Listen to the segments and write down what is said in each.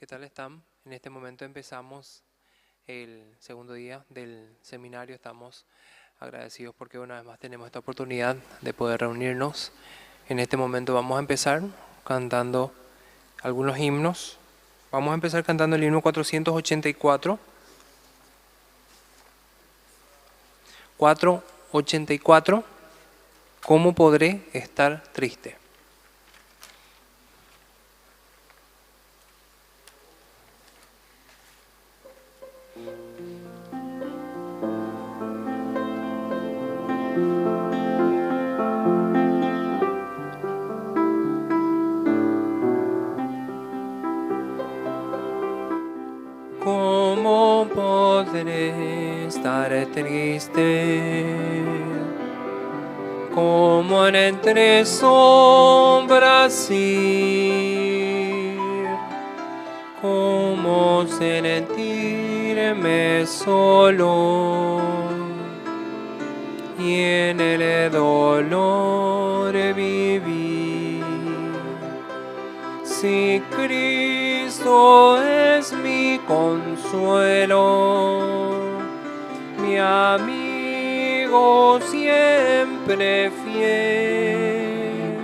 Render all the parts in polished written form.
¿Qué tal están? En este momento empezamos el segundo día del seminario. Estamos agradecidos porque una vez más tenemos esta oportunidad de poder reunirnos. En este momento vamos a empezar cantando algunos himnos. Vamos a empezar cantando el himno 484. 484. ¿Cómo podré estar triste? ¿Cómo podré estar triste? Como en entre sombras ir, como sentirme solo y en el dolor vivir. Si Cristo es mi consuelo, mi amigo siempre fiel,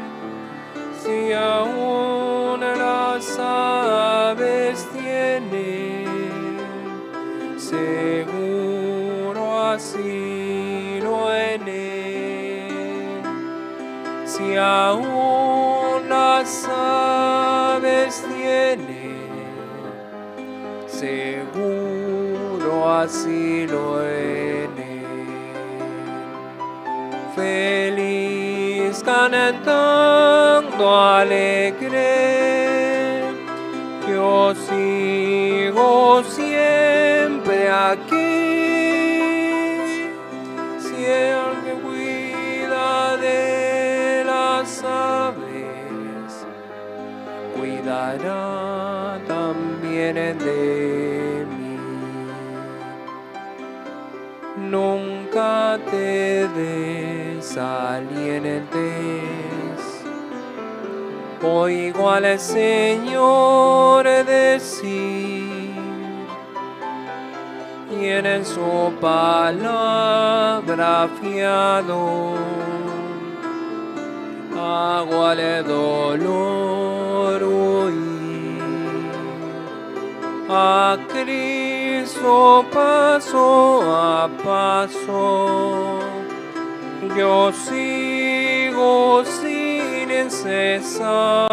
si aún las aves tienen seguro asilo en él, si aún las aves tienen seguro asilo en él. Feliz cantando alegre, yo sigo siempre aquí. Si el que cuida de las aves, cuidará también de mí. Nunca te desalientes, oigo al Señor decir, y en su palabra fiado, hago al dolor huir. A Cristo paso a paso, yo sigo sin cesar.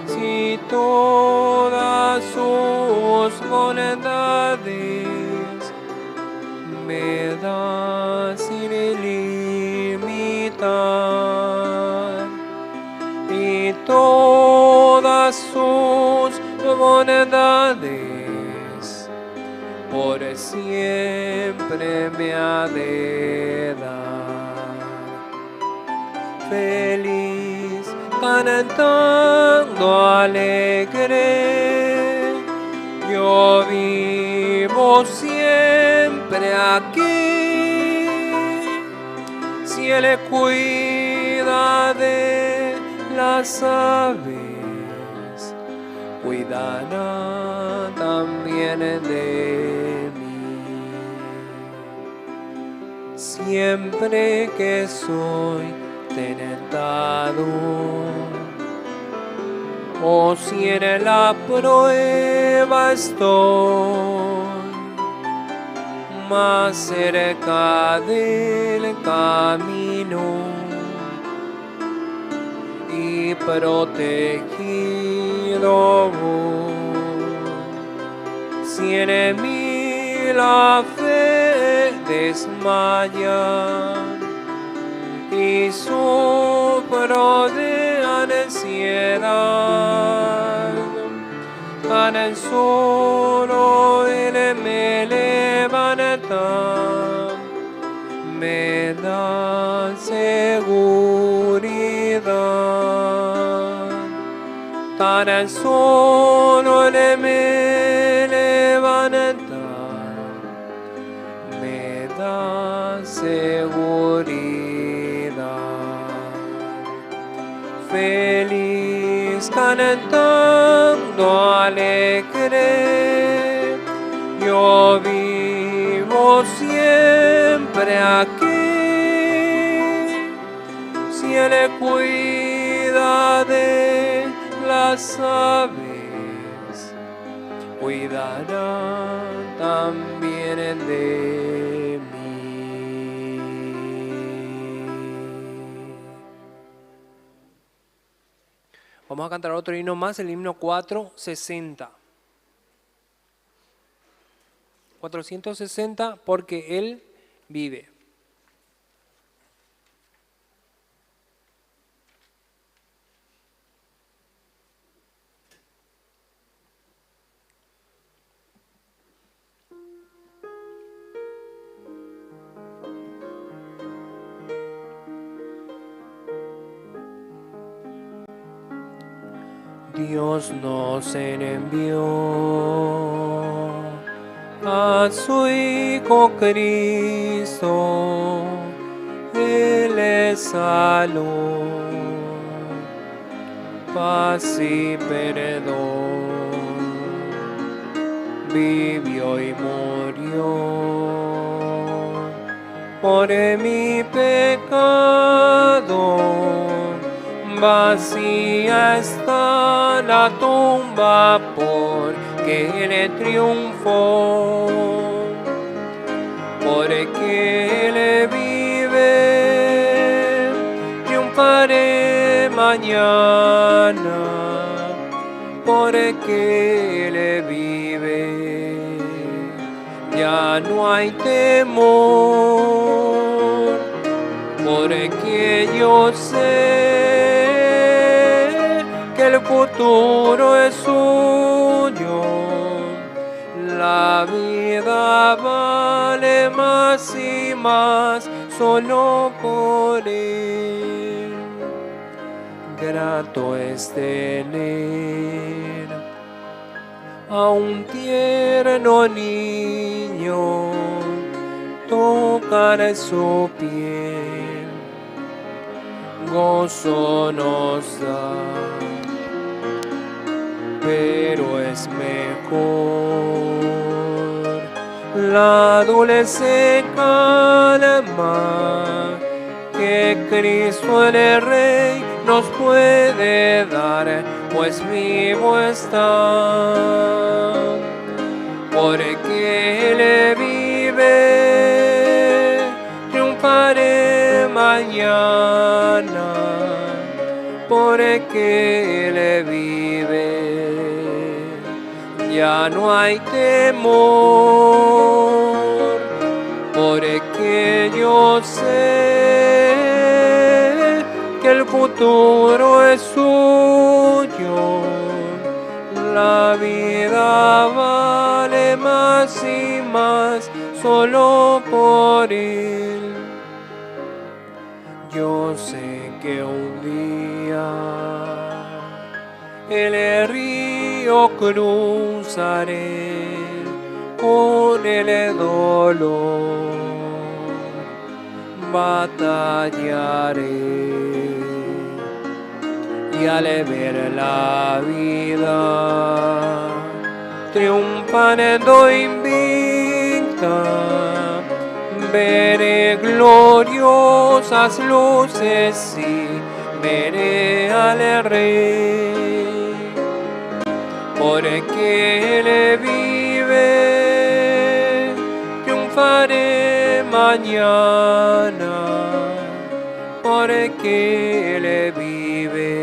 Si todas sus bondades me da sin limitar, y todas sus bondades por siempre me ha de dar. Feliz cantando alegre, yo vivo siempre aquí. Si Él cuida de las aves, cuidará también de mí. Siempre que soy tentado, o si en la prueba estoy, más cerca del camino y protegido voy. Si en mí la fe desmaya y sufro de ansiedad, tan solo Él me levanta, me da seguridad. Tan solo Él me levanta, me da seguridad. Feliz venís cantando alegre, yo vivo siempre aquí. Si Él cuida de las aves, cuidará también de mí. Vamos a cantar otro himno más, el himno 460. 460, porque Él vive. Dios nos envió a su Hijo Cristo, Él es salud, paz y perdón, vivió y murió por mi pecado. Vacía está la tumba porque Él triunfó, porque Él vive, triunfaré mañana, porque Él vive, ya no hay temor, porque yo sé que el futuro es suyo, la vida vale más y más solo por Él. Grato es tener a un tierno niño, tocar su piel, gozo nos da, pero es mejor la dulce calma que Cristo el Rey nos puede dar, pues vivo está, porque Él vive, triunfaré mañana, porque Él vive, ya no hay temor, porque yo sé que el futuro es suyo, la vida vale más y más solo por Él. Yo sé que un día el río cruzaré con el dolor, batallaré y al ver la vida triunfando invicta, veré gloriosas luces y veré al Rey, porque Él vive, triunfaré mañana, porque Él vive,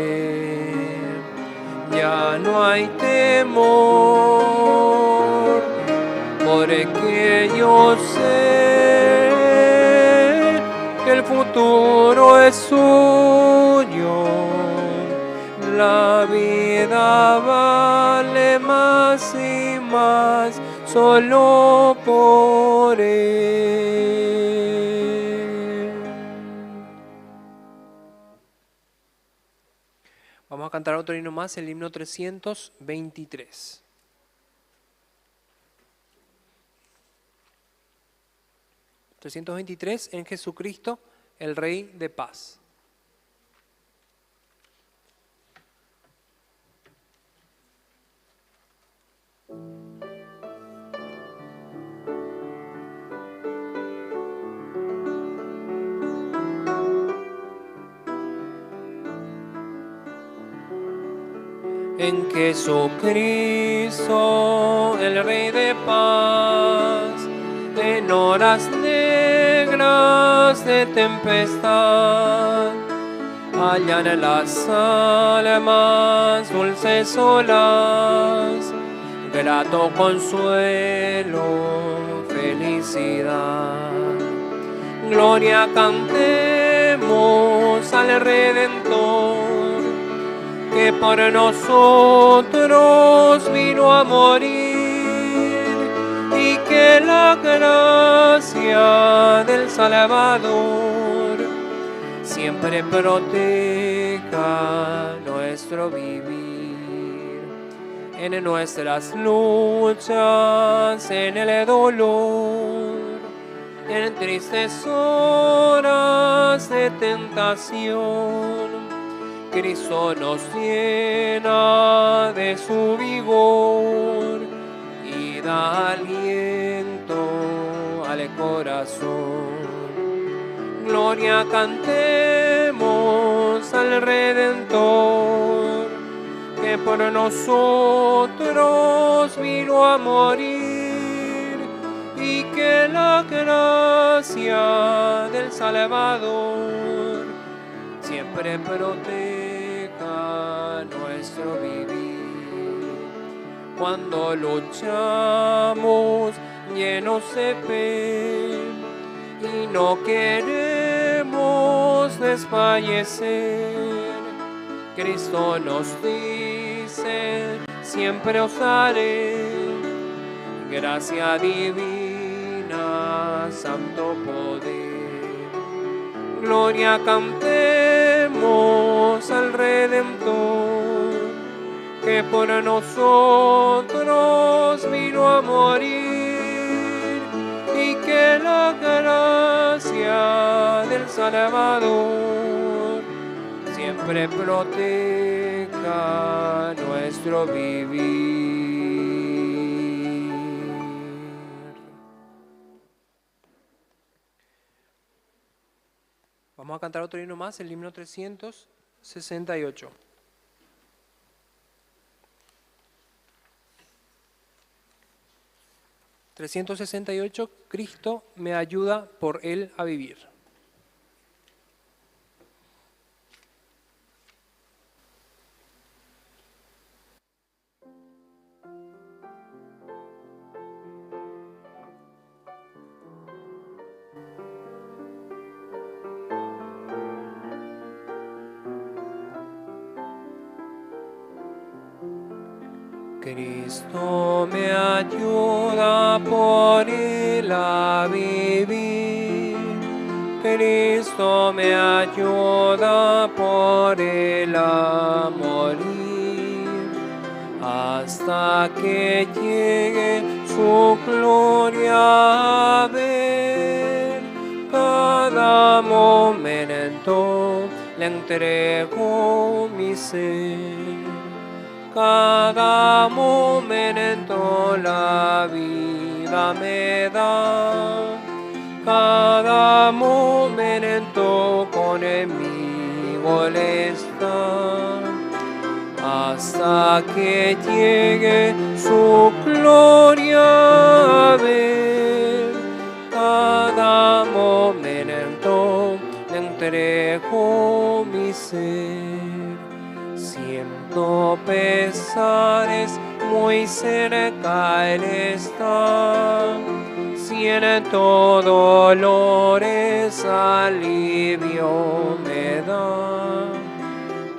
ya no hay temor, porque yo sé que el futuro es suyo, la vida vale más y más solo por Él. Vamos a cantar otro himno más, el himno 323. 323, en Jesucristo, el Rey de paz. en Jesucristo, el Rey de paz, en horas negras de tempestad, hallan las almas dulces olas, grato consuelo, felicidad. Gloria cantemos al Redentor, que por nosotros vino a morir, y que la gracia del Salvador siempre proteja nuestro vivir. En nuestras luchas, en el dolor, en tristes horas de tentación, Cristo nos llena de su vigor y da aliento al corazón. Gloria cantemos al Redentor, que por nosotros vino a morir, y que la gracia del Salvador siempre proteja nuestro vivir. Cuando luchamos llenos de fe y no queremos desfallecer, Cristo nos dice: siempre os daré gracia divina, santo poder. Gloria cantemos al Redentor, que por nosotros vino a morir, y que la gracia del Salvador siempre proteja nuestro vivir. Vamos a cantar otro himno más, el himno 368. Cristo me ayuda por Él a vivir. Cristo me ayuda por Él a vivir. Cristo me ayuda por Él a morir, hasta que llegue su gloria a ver. Cada momento le entrego mi ser. Cada momento la vida me da, cada momento conmigo Él está, hasta que llegue su gloria a ver. Cada momento le entrego mi ser. Siento pesares, muy cerca Él está. Siento dolores, alivio me da.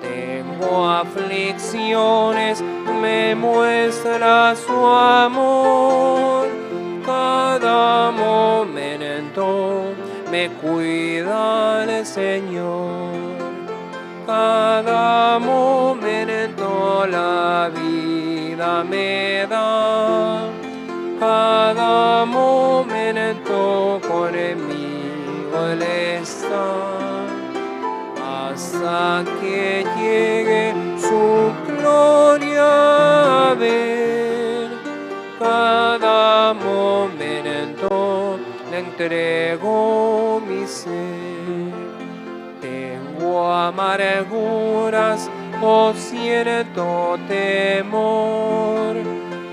Tengo aflicciones, me muestra su amor. Cada momento me cuida el Señor. Cada momento la vida me da, cada momento conmigo Él está, hasta que llegue su gloria a ver. Cada momento le entrego mi ser. Tengo amarguras, o siento temor,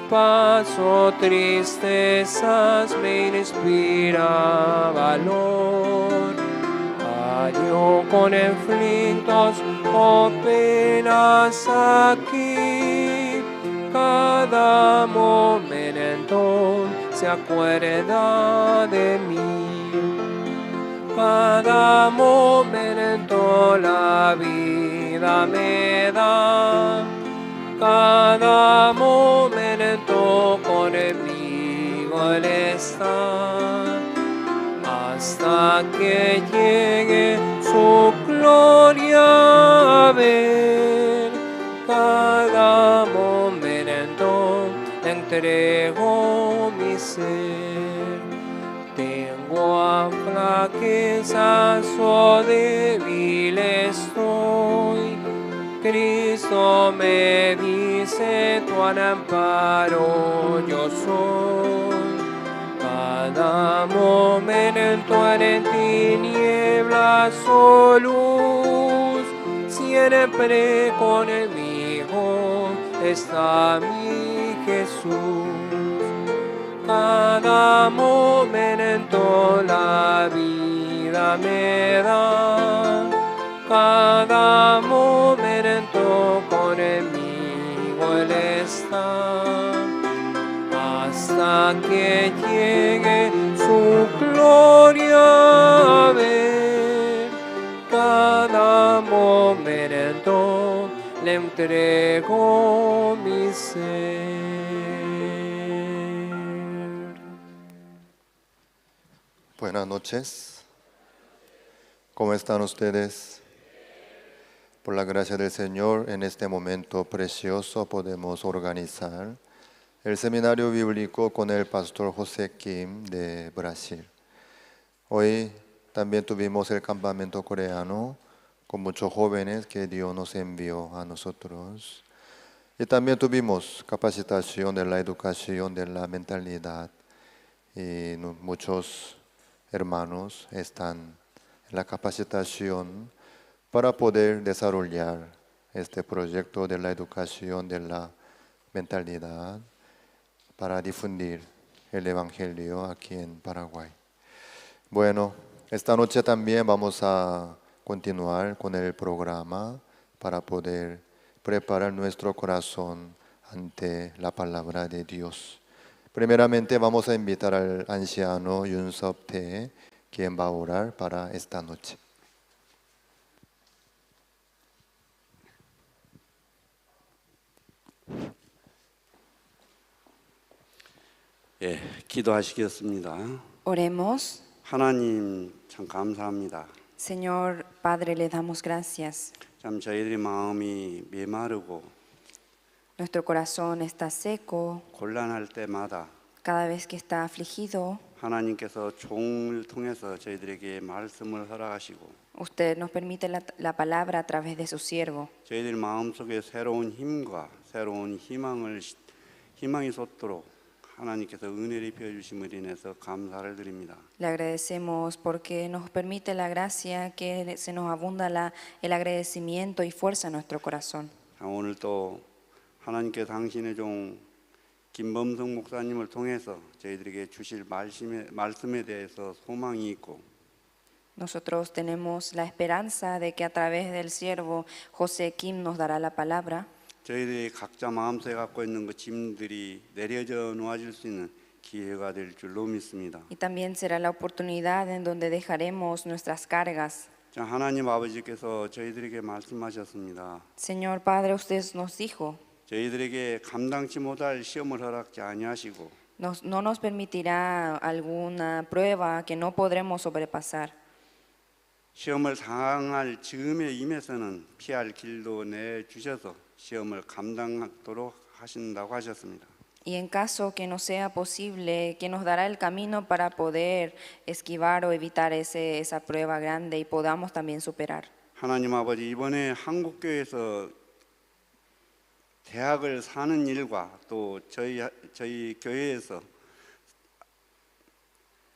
paso tristezas, me inspira valor. Hallo con conflictos o penas aquí, cada momento se acuerda de mí. Cada momento la vida me da, cada momento conmigo Él está, hasta que llegue su gloria a ver. Cada momento le entrego mi ser. Tengo flaquezas o débil estoy, Cristo me dice, tu amparo yo soy. Cada momento en tinieblas o luz, siempre conmigo está mi Jesús. Cada momento la vida me da, cada momento conmigo Él está, hasta que llegue su gloria a ver. Cada momento le entrego mi ser. Buenas noches. ¿Cómo están ustedes? Por la gracia del Señor, en este momento precioso podemos organizar el seminario bíblico con el pastor José Kim de Brasil. Hoy también tuvimos el campamento coreano con muchos jóvenes que Dios nos envió a nosotros. Y también tuvimos capacitación de la educación de la mentalidad. Y muchos hermanos están en la capacitación para poder desarrollar este proyecto de la educación de la mentalidad para difundir el Evangelio aquí en Paraguay. Bueno, esta noche también vamos a continuar con el programa para poder preparar nuestro corazón ante la palabra de Dios. Primeramente vamos a invitar al anciano Yunsop Tae, quien va a orar para esta noche. 예, 기도하시겠습니다. Oremos. 하나님 참 감사합니다. Señor Padre, le damos gracias. 참 저희들의 마음이 메마르고 Nuestro corazón está seco 곤란할 때마다 cada vez que está afligido. 하나님께서 종을 통해서 저희들에게 말씀을 허락하시고 Usted nos permite la palabra a través de su siervo. 저희들 마음속에 새로운 힘과 새로운 희망이 솟도록 하나님께서 은혜를 입혀 주심으로 인해서 감사를 드립니다. Le agradecemos porque nos permite la gracia que se nos abunda el agradecimiento y fuerza en nuestro corazón. 오늘 또 하나님께서 당신의 종 김범성 목사님을 통해서 저희들에게 주실 말씀에 대해서 소망이 있고 Nosotros tenemos la esperanza de que a través del siervo José Kim nos dará la palabra. 저희들이 각자 마음속에 갖고 있는 그 짐들이 내려져 놓아질 수 있는 기회가 될 줄로 믿습니다. Y también será la oportunidad en donde dejaremos nuestras cargas. 자, 하나님 아버지께서 저희들에게 말씀하셨습니다. Señor Padre, usted nos dijo, 저희들에게 감당치 못할 시험을 허락지 아니하시고 no nos permitirá alguna prueba que no podremos sobrepasar. 시험을 당할 즈음에 임해서는 피할 길도 내주셔서 시험을 감당하도록 하신다고 하셨습니다. Y en caso que no sea posible, que nos dará el camino para poder esquivar o evitar esa prueba grande y podamos también superar. 하나님 아버지, 이번에 한국교회에서 대학을 사는 일과 또 저희 교회에서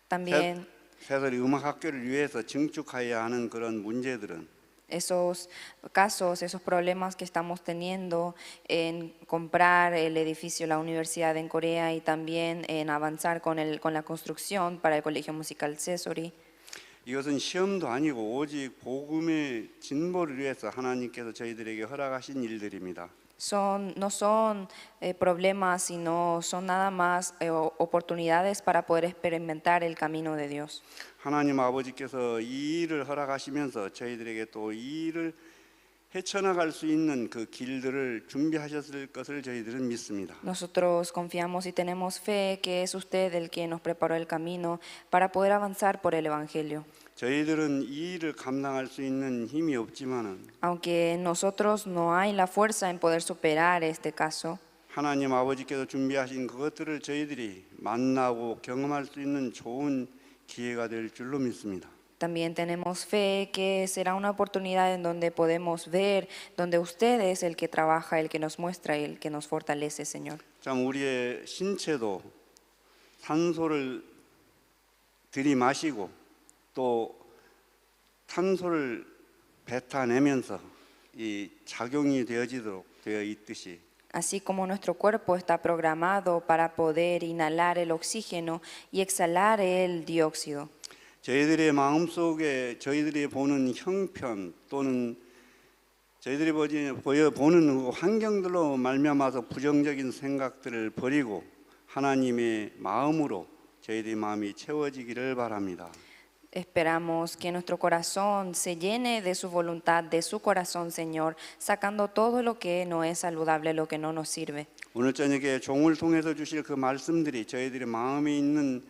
También 새소리 음악학교를 위해서 증축해야 하는 그런 문제들은 esos casos, esos problemas que estamos teniendo en comprar el edificio, la universidad en Corea y también en avanzar con la construcción para el Colegio Musical Sesori. 이것은 시험도 아니고 오직 복음의 진보를 위해서 하나님께서 저희들에게 허락하신 일들입니다. No son problemas, sino son nada más oportunidades para poder experimentar el camino de Dios. 하나님 아버지께서 이 일을 허락하시면서 저희들에게 또 이 일을 헤쳐나갈 수 있는 그 길들을 준비하셨을 것을 저희들은 믿습니다. Nosotros confiamos y tenemos fe que es usted el que nos preparó el camino para poder avanzar por el Evangelio. 저희들은 이 일을 감당할 수 있는 힘이 없지만은 Aunque en nosotros no hay la fuerza en poder superar este caso, 하나님 아버지께서 준비하신 그것들을 저희들이 만나고 경험할 수 있는 좋은 기회가 될 줄로 믿습니다. también tenemos fe que será una oportunidad en donde podemos ver, donde usted es el que trabaja, el que nos muestra y el que nos fortalece, Señor. 참 우리의 신체도 산소를 들이마시고 또 탄소를 뱉어내면서 이 작용이 되어지도록 되어 있듯이 Así como nuestro cuerpo está programado para poder inhalar el oxígeno y exhalar el dióxido. 저희들의 마음속에 저희들이 보는 형편 또는 저희들이 보는 환경들로 말미암아서 부정적인 생각들을 버리고 하나님의 마음으로 저희들의 마음이 채워지기를 바랍니다. Esperamos que nuestro corazón se llene de su voluntad, de su corazón, Señor, sacando todo lo que no es saludable, lo que no nos sirve. 오늘 저녁에 종을 통해서 주실 그 말씀들이 저희들의 마음에 있는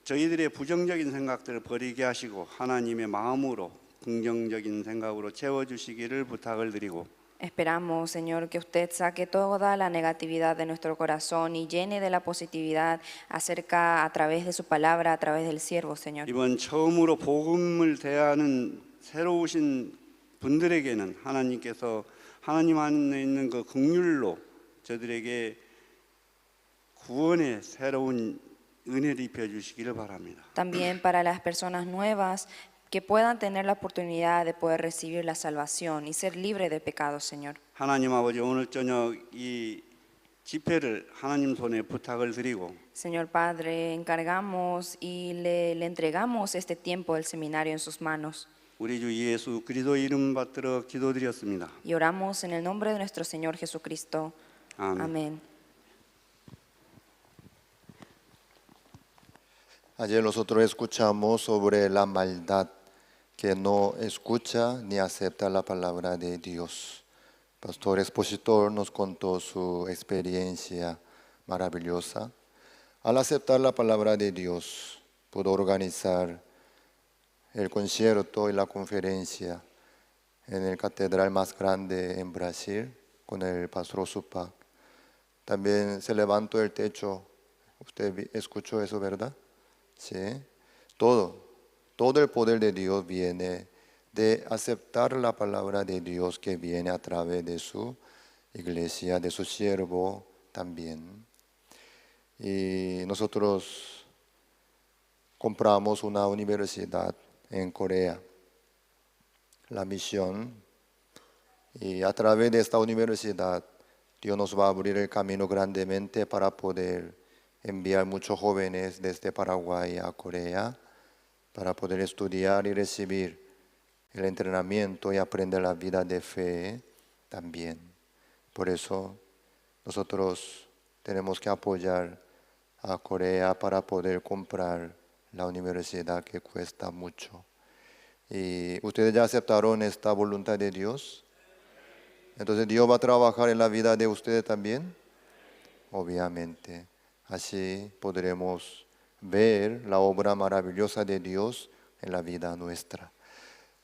저희들의 부정적인 생각들을 버리게 하시고 하나님의 마음으로 긍정적인 생각으로 채워주시기를 부탁을 드리고 Esperamos, Señor, que usted saque toda la negatividad de nuestro corazón y llene de la positividad acerca a través de su palabra, a través del siervo, Señor. 이번 처음으로 복음을 대하는 새로우신 분들에게는 하나님께서 하나님 안에 있는 그 긍휼로 저들에게 구원의 새로운 은혜를 입혀 주시기를 바랍니다. También para las personas nuevas que puedan tener la oportunidad de poder recibir la salvación y ser libre de pecado, Señor. 하나님 아버지 오늘 저녁 이 집회를 하나님 손에 부탁을 드리고 Señor Padre, encargamos y le entregamos este tiempo del seminario en sus manos. 우리 주 예수 그리스도 이름 받들어 기도드렸습니다. Y oramos en el nombre de nuestro Señor Jesucristo. 아멘. Amén. Ayer nosotros escuchamos sobre la maldad que no escucha ni acepta la palabra de Dios. Pastor expositor nos contó su experiencia maravillosa. Al aceptar la palabra de Dios, pudo organizar el concierto y la conferencia en el catedral más grande en Brasil con el pastor Supac. También se levantó el techo. ¿Usted escuchó eso, verdad? Sí. Todo el poder de Dios viene de aceptar la palabra de Dios que viene a través de su iglesia, de su siervo también. Y nosotros compramos una universidad en Corea, la misión, y a través de esta universidad Dios nos va a abrir el camino grandemente para poder enviar muchos jóvenes desde Paraguay a Corea para poder estudiar y recibir el entrenamiento y aprender la vida de fe también. Por eso nosotros tenemos que apoyar a Corea para poder comprar la universidad que cuesta mucho. ¿Y ustedes ya aceptaron esta voluntad de Dios? Entonces Dios va a trabajar en la vida de ustedes también, obviamente. Así podremos ver la obra maravillosa de Dios en la vida nuestra.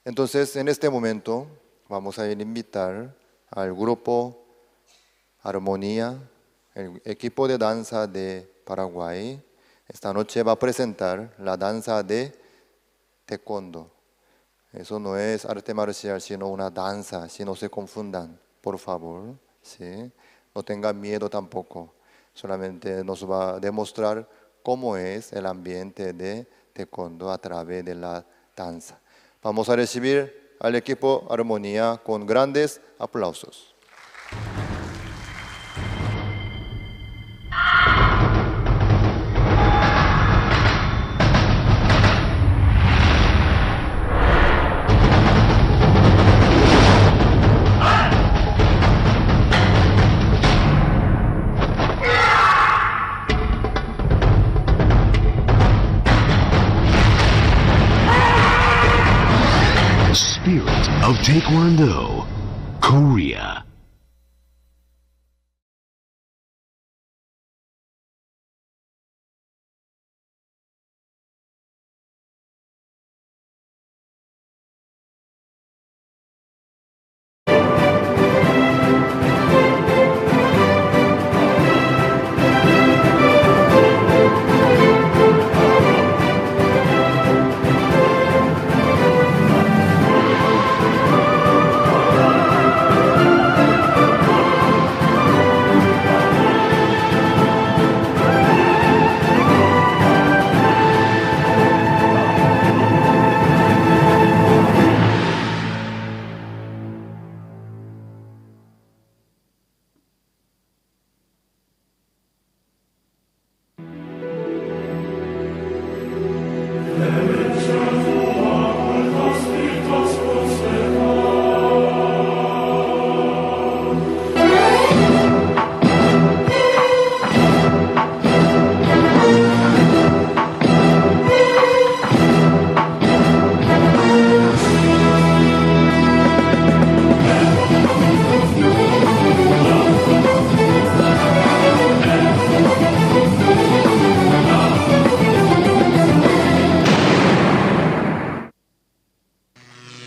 Entonces, en este momento vamos a invitar al grupo Armonía, el equipo de danza de Paraguay. Esta noche va a presentar la danza de taekwondo. Eso no es arte marcial, sino una danza, si no se confundan, por favor. ¿Sí? No tengan miedo tampoco. Solamente nos va a demostrar cómo es el ambiente de taekwondo a través de la danza. Vamos a recibir al equipo Armonía con grandes aplausos. Spirit of Taekwondo, Korea.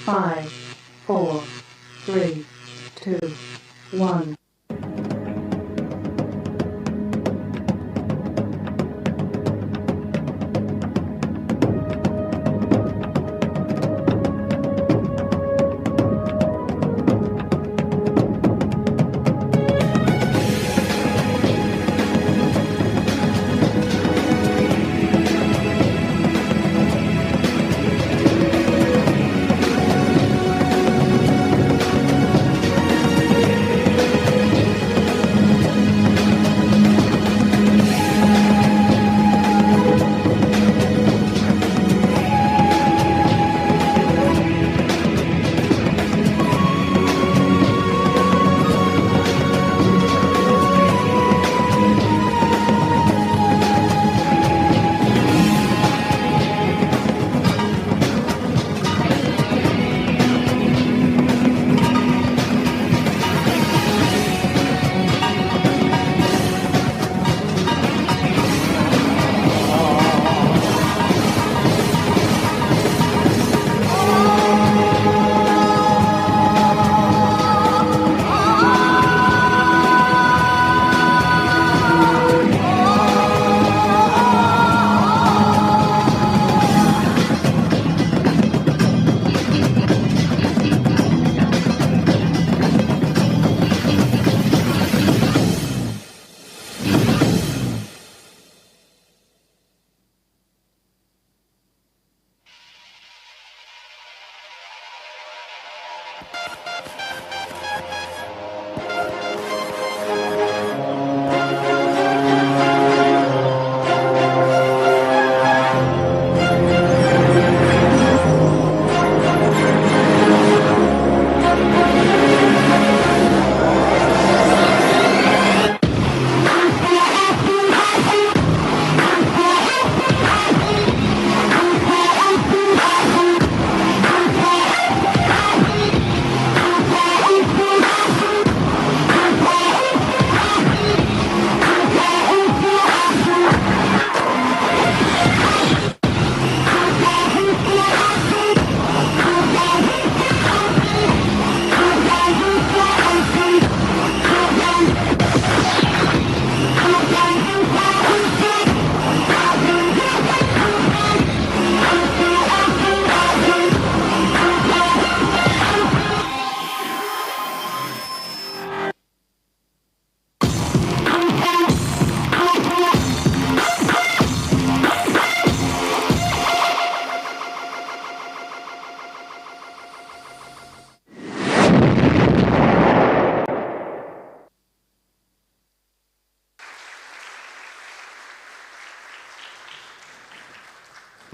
Five, four, three, two, one.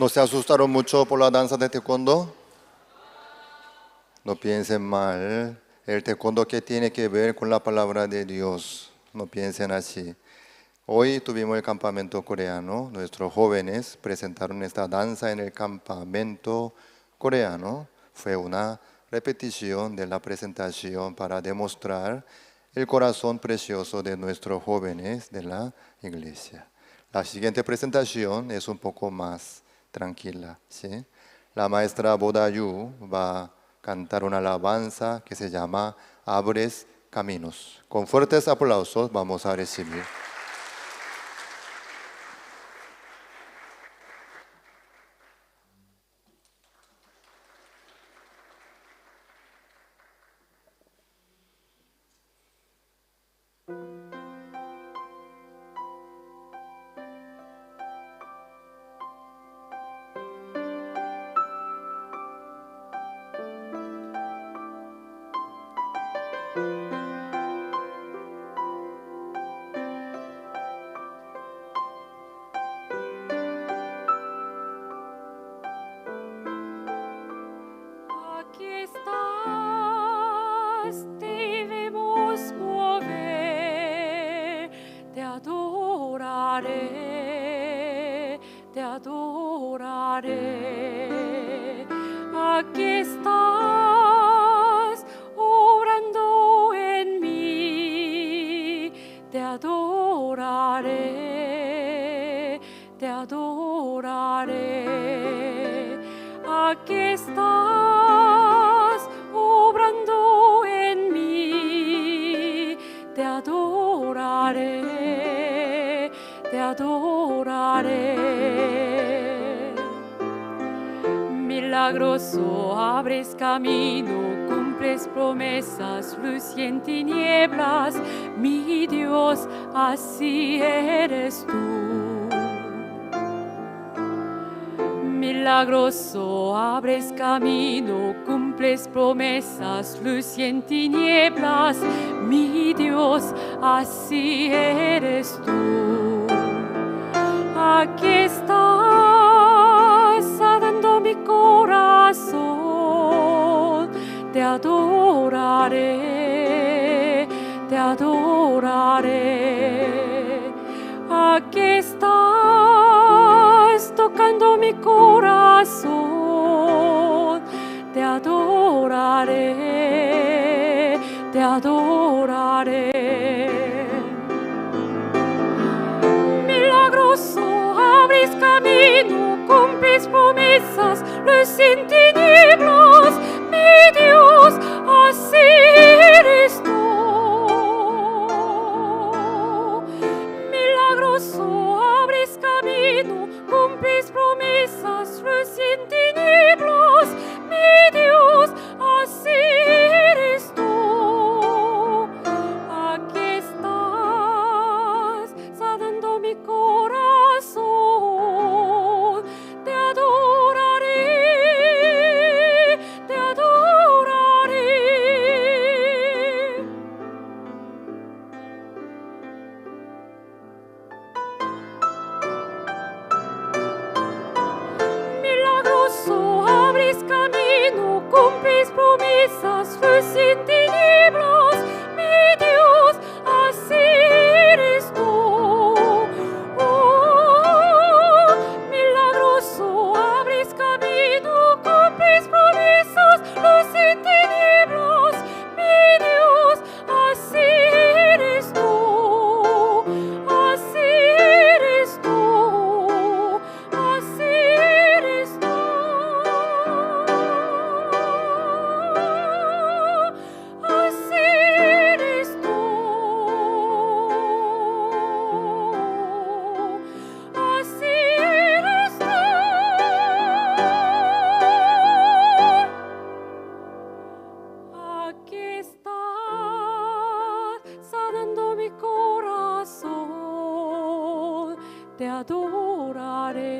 ¿No se asustaron mucho por la danza de taekwondo? No piensen mal. El taekwondo que tiene que ver con la palabra de Dios. No piensen así. Hoy tuvimos el campamento coreano. Nuestros jóvenes presentaron esta danza en el campamento coreano. Fue una repetición de la presentación para demostrar el corazón precioso de nuestros jóvenes de la iglesia. La siguiente presentación es un poco más tranquila, ¿sí? La maestra Bodayu va a cantar una alabanza que se llama Abres Caminos. Con fuertes aplausos vamos a recibir. Aquí estás, te vemos mover, te adoraré, te adoraré. Aquí estás, obrando en mí, te adoraré, te adoraré. Aquí estás, obrando en mí, te adoraré, te adoraré. Milagroso abres camino, cumples promesas, luz y en tinieblas, mi Dios, así eres tú. Milagroso abres camino, cumples promesas, luz y en tinieblas, mi Dios, así eres tú. Aquí estás, sanando mi corazón, te adoraré, te adoraré. Aquí estás, tocando mi corazón, te adoraré, te adoraré. Milagroso abres camino, cumples promesas, luz en tinieblas, mi Dios, así eres tú. Milagroso abres camino, cumples promesas, luz en tinieblas, mi Dios, así eres tú. Aquí estás, sanando mi corazón, te adoraré, te adoraré. Milagroso abres camino, cumples promesas, luz en tinieblas, mi Dios, así eres tú. Oh, milagroso abres camino, cumples promesas, luz en tinieblas, mi Dios, así eres tú, así eres tú, así eres tú, así eres tú, así eres tú. Aquí estás, sanando mi corazón, te adoraré,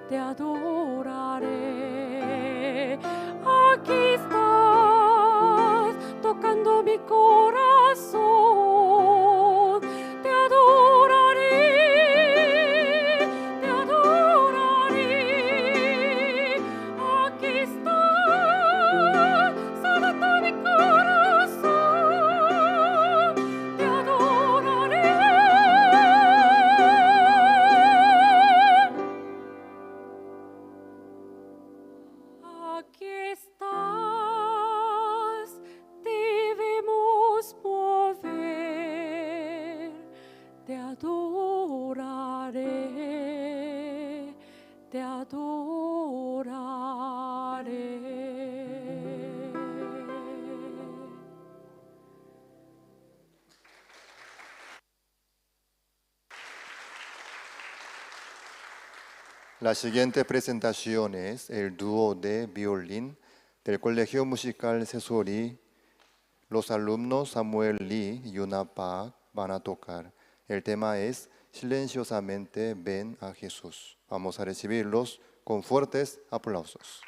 te adoraré. Aquí estás, tocando mi corazón, te adoraré, te adoraré. La siguiente presentación es el dúo de violín del Colegio Musical Sesori. Los alumnos Samuel Lee y Yuna Park van a tocar. El tema es Silenciosamente ven a Jesús. Vamos a recibirlos con fuertes aplausos.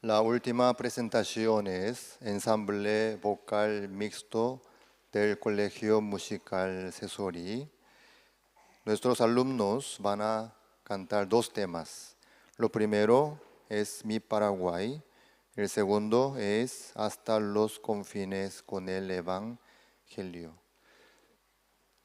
La última presentación es Ensamble Vocal Mixto del Colegio Musical Sesori. Nuestros alumnos van a cantar dos temas. Lo primero es Mi Paraguay. El segundo es Hasta los confines con el Evangelio.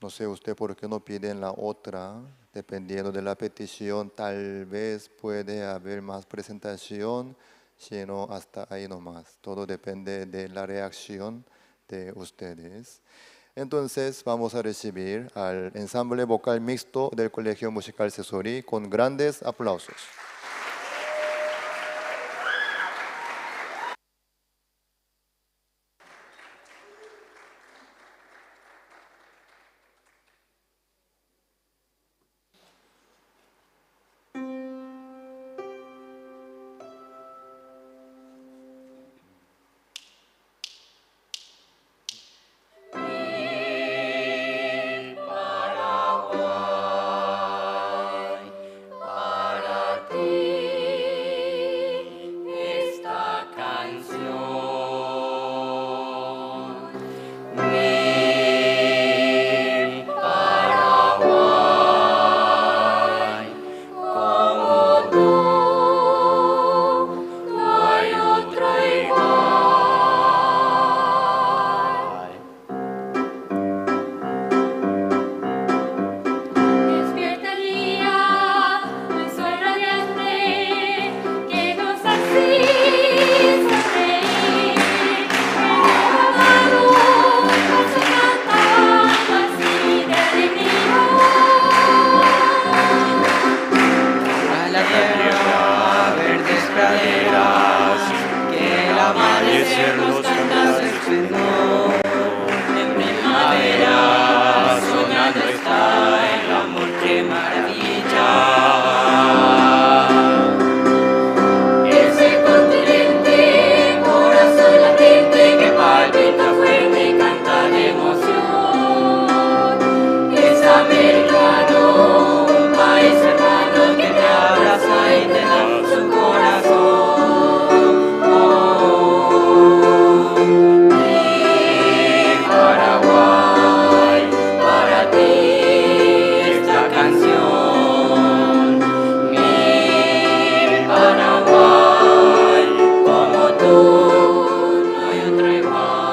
No sé usted por qué no piden la otra. Dependiendo de la petición, tal vez puede haber más presentación, sino hasta ahí nomás. Todo depende de la reacción de ustedes. Entonces vamos a recibir al ensamble vocal mixto del Colegio Musical Sesori con grandes aplausos. amanecer los cantos de esplendor. En primavera sonando está el amor que maravilla. Ese continente, corazón latente que palpita fuerte y canta de emoción. Es americano, un país hermano que te abraza y te da su corazón. Paraguay, para ti esta canción. Mi Paraguay, como tú no hay otro igual.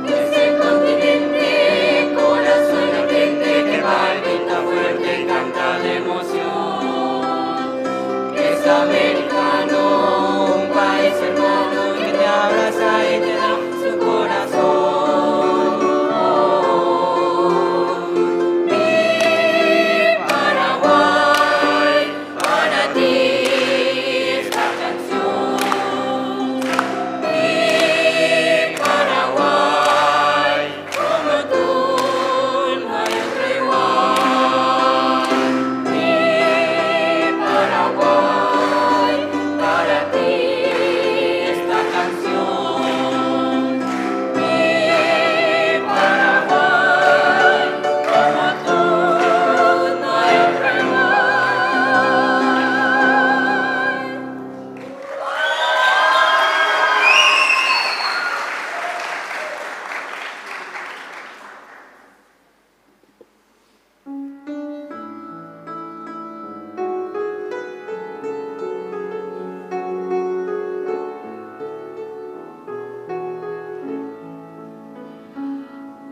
Ese continente, corazón latente que palpita fuerte y canta de emoción. Es americano, un país hermano que te abraza y te da su corazón. Mi Paraguay, para ti esta canción. Mi Paraguay, como tú no hay otro igual. Mi Paraguay, para ti esta canción. Mi Paraguay, como tú no hay otro igual.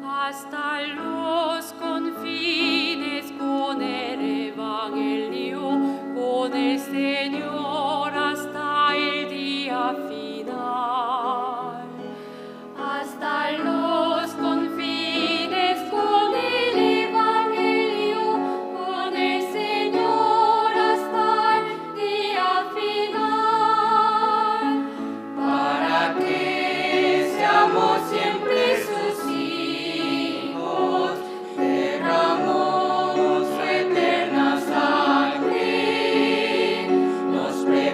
Hasta los confines con el Evangelio, con el Señor hasta el día final. Hasta los confines con el Evangelio, con el Señor hasta el día final. Para que seamos siempre sus hijos, derramó su eterna sangre, nos preparó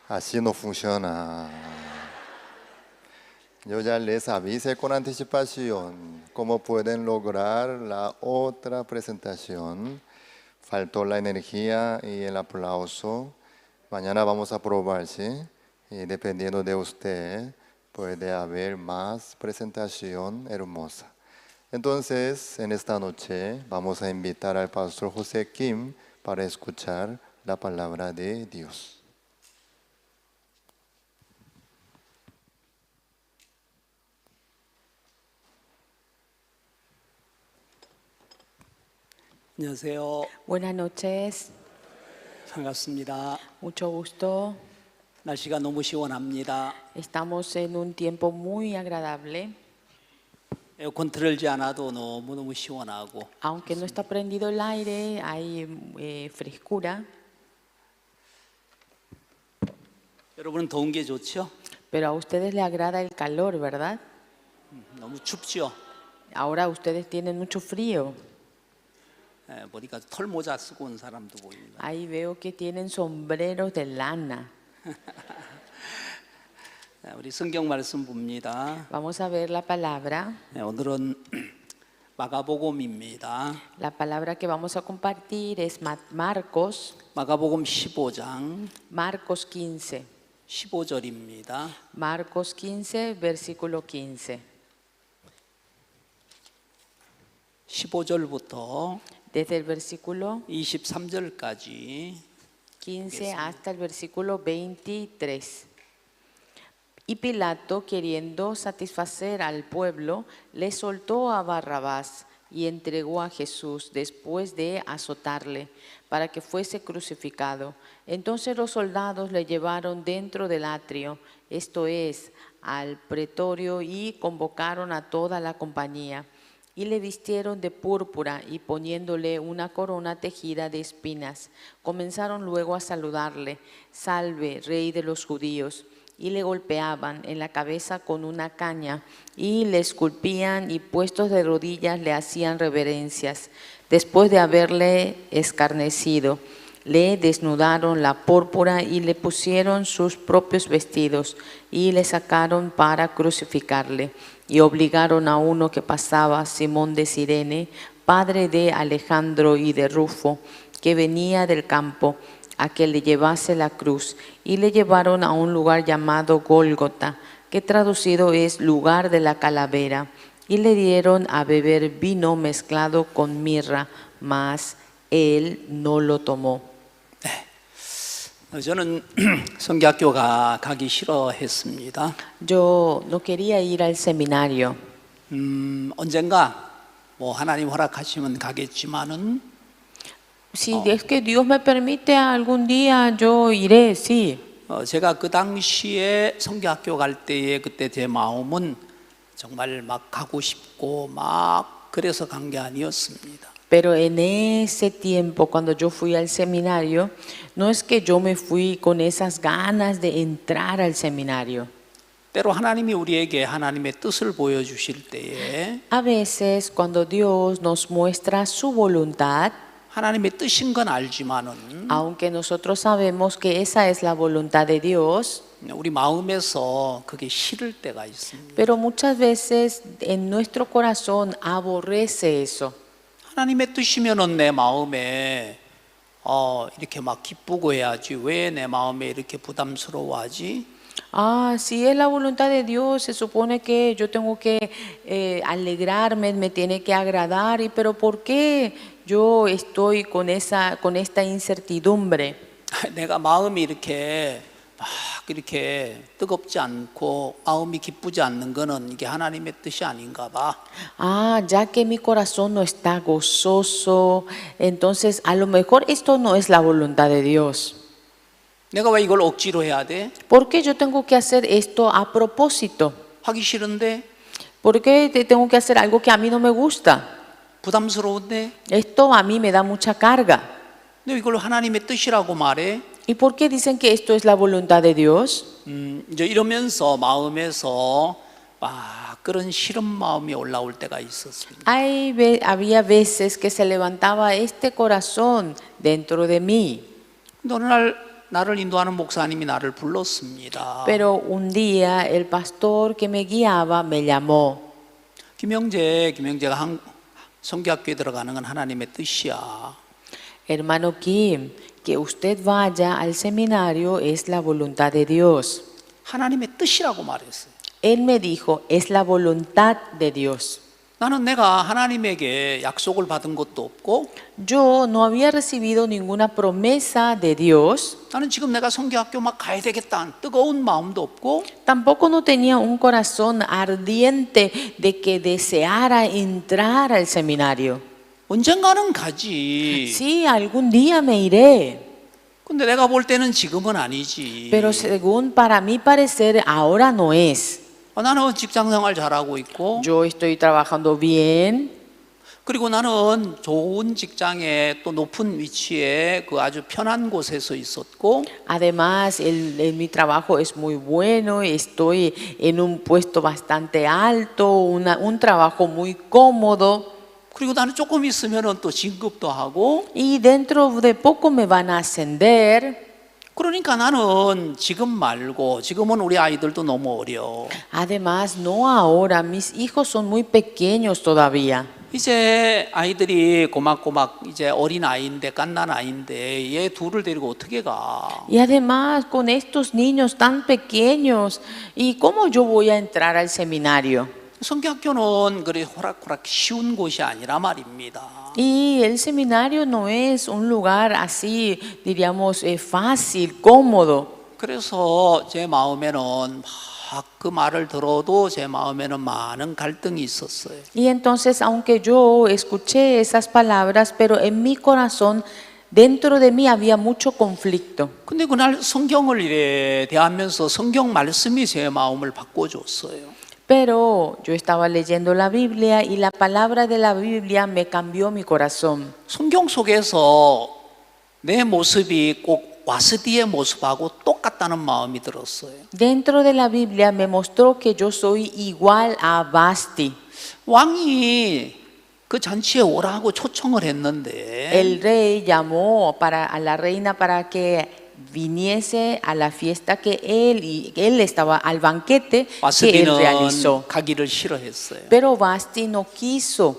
Así no funciona. Yo ya les avisé con anticipación cómo pueden lograr la otra presentación. Faltó la energía y el aplauso. Mañana vamos a probar, ¿sí? Y dependiendo de usted, puede haber más presentación hermosa. Entonces, en esta noche vamos a invitar al pastor José Kim para escuchar la palabra de Dios. 안녕하세요. Buenas noches, 반갑습니다. mucho gusto. 날씨가 너무 시원합니다. Estamos en un tiempo muy agradable, 에어컨 틀지 않아도 너무너무 시원하고 aunque no está prendido el aire, hay frescura, 여러분은 더운 게 좋죠? pero a ustedes les agrada el calor, ¿verdad? 너무 춥죠? Ahora ustedes tienen mucho frío. 보니까 털모자 쓰고 온 사람도 보입니다. Ahí veo que tienen sombreros de lana. 우리 성경 말씀 봅니다. Vamos a ver la palabra. 오늘은 마가복음입니다. La palabra que vamos a compartir es Marcos, 마가복음 15장 Marcos 15. 15절입니다. Marcos 15, versículo 15. 15절부터 Desde el versículo 23절까지 15 hasta el versículo 23. Y Pilato, queriendo satisfacer al pueblo, le soltó a Barrabás y entregó a Jesús después de azotarle para que fuese crucificado. Entonces los soldados le llevaron dentro del atrio, esto es, al pretorio, y convocaron a toda la compañía. Y le vistieron de púrpura y poniéndole una corona tejida de espinas. Comenzaron luego a saludarle: Salve, Rey de los judíos. Y le golpeaban en la cabeza con una caña y le esculpían y puestos de rodillas le hacían reverencias. Después de haberle escarnecido, le desnudaron la púrpura y le pusieron sus propios vestidos y le sacaron para crucificarle. Y obligaron a uno que pasaba, Simón de Cirene, padre de Alejandro y de Rufo, que venía del campo, a que le llevase la cruz. Y le llevaron a un lugar llamado Gólgota, que traducido es lugar de la calavera. Y le dieron a beber vino mezclado con mirra, mas él no lo tomó. 저는 성경학교 가기 싫어했습니다. Yo no quería ir al seminario. 언젠가 뭐 하나님 허락하시면 가겠지만은 Si es que Dios me permite algún día yo iré, sí. 제가 그 당시에 성경학교 갈 때에 그때 제 마음은 정말 막 가고 싶고 막 그래서 간 게 아니었습니다. Pero en ese tiempo, cuando yo fui al seminario, no es que yo me fui con esas ganas de entrar al seminario. 때로 하나님이 우리에게 하나님의 뜻을 보여주실 때에 A veces, cuando Dios nos muestra su voluntad, 하나님의 뜻인 건 알지만은 aunque nosotros sabemos que esa es la voluntad de Dios, 우리 마음에서 그게 싫을 때가 있습니다. pero muchas veces en nuestro corazón aborrece eso. 하나님의 뜻이면은 내 마음에 이렇게 막 기쁘고 해야지 왜 내 마음에 이렇게 부담스러워하지? Ah, si es la voluntad de Dios, se supone que yo tengo que alegrarme, me tiene que agradar, pero ¿por qué yo estoy con esta incertidumbre? 내가 마음이 이렇게 막 이렇게 뜨겁지 않고 마음이 기쁘지 않는 거는 이게 하나님의 뜻이 아닌가 봐. Ah, ya que mi corazón no está gozoso, entonces a lo mejor esto no es la voluntad de Dios. 내가 왜 이걸 억지로 해야 돼? ¿Por qué yo tengo que hacer esto a propósito? 하기 싫은데? ¿Por qué tengo que hacer algo que a mí no me gusta? 부담스러운데? Esto a mí me da mucha carga. 근데 이걸 하나님의 뜻이라고 말해? ¿Y por qué dicen que esto es la voluntad de Dios? 이제 이러면서 마음에서 막 그런 싫은 마음이 올라올 때가 있었습니다. Había veces que se levantaba este corazón dentro de mí. 근데 어느 날 나를 인도하는 목사님이 나를 불렀습니다. Pero un día el pastor que me guiaba me llamó. 김영재가 성교학교에 들어가는 건 하나님의 뜻이야. Hermano Kim, que usted vaya al seminario es la voluntad de Dios. 하나님의 뜻이라고 말했어요. Él me dijo, es la voluntad de Dios. 나는 내가 하나님에게 약속을 받은 것도 없고 Yo no había recibido ninguna promesa de Dios. 나는 지금 내가 성교학교 막 가야 되겠다는 뜨거운 마음도 없고 Tampoco no tenía un corazón ardiente de que deseara entrar al seminario. 언젠가는 가지. Sí, algún día me iré. 근데 내가 볼 때는 지금은 아니지. Pero según para mi parecer, ahora no es. 나는 직장 생활 잘하고 있고 Yo estoy trabajando bien. 그리고 나는 좋은 직장에 또 높은 위치에 그 아주 편한 곳에서 있었고 Además, mi trabajo es muy bueno, estoy en un puesto bastante alto, un trabajo muy cómodo. 그리고 나는 조금 있으면은 또 진급도 하고 Y dentro de poco me van a ascender. 그러니까 나는 지금 말고 지금은 우리 아이들도 너무 어려. Además, no ahora, mis hijos son muy pequeños todavía. 이제 아이들이 고막고막 이제 어린 아이인데 갓난 아이인데 얘 둘을 데리고 어떻게 가? Y además, con estos niños tan pequeños, ¿y cómo yo voy a entrar al seminario? 성교학교는 그래 호락호락 쉬운 곳이 아니라 말입니다. Y el seminario no es un lugar así, diríamos, fácil, cómodo. 그래서 제 마음에는 막 그 말을 들어도 제 마음에는 많은 갈등이 있었어요. Y entonces, aunque yo escuché esas palabras, pero en mi corazón, dentro de mí había mucho conflicto. 근데 그날 성경을 이래 대하면서 성경 말씀이 제 마음을 바꿔줬어요. Pero yo estaba leyendo la Biblia y la palabra de la Biblia me cambió mi corazón. 성경 속에서 내 모습이 꼭 와스디의 모습하고 똑같다는 마음이 들었어요. Dentro de la Biblia me mostró que yo soy igual a Basti. 왕이 그 잔치에 오라고 초청을 했는데 El rey llamó a la reina para que viniese a la fiesta que él estaba al banquete que él realizó. 와스디는 가기를 싫어했어요. Pero Basti no quiso.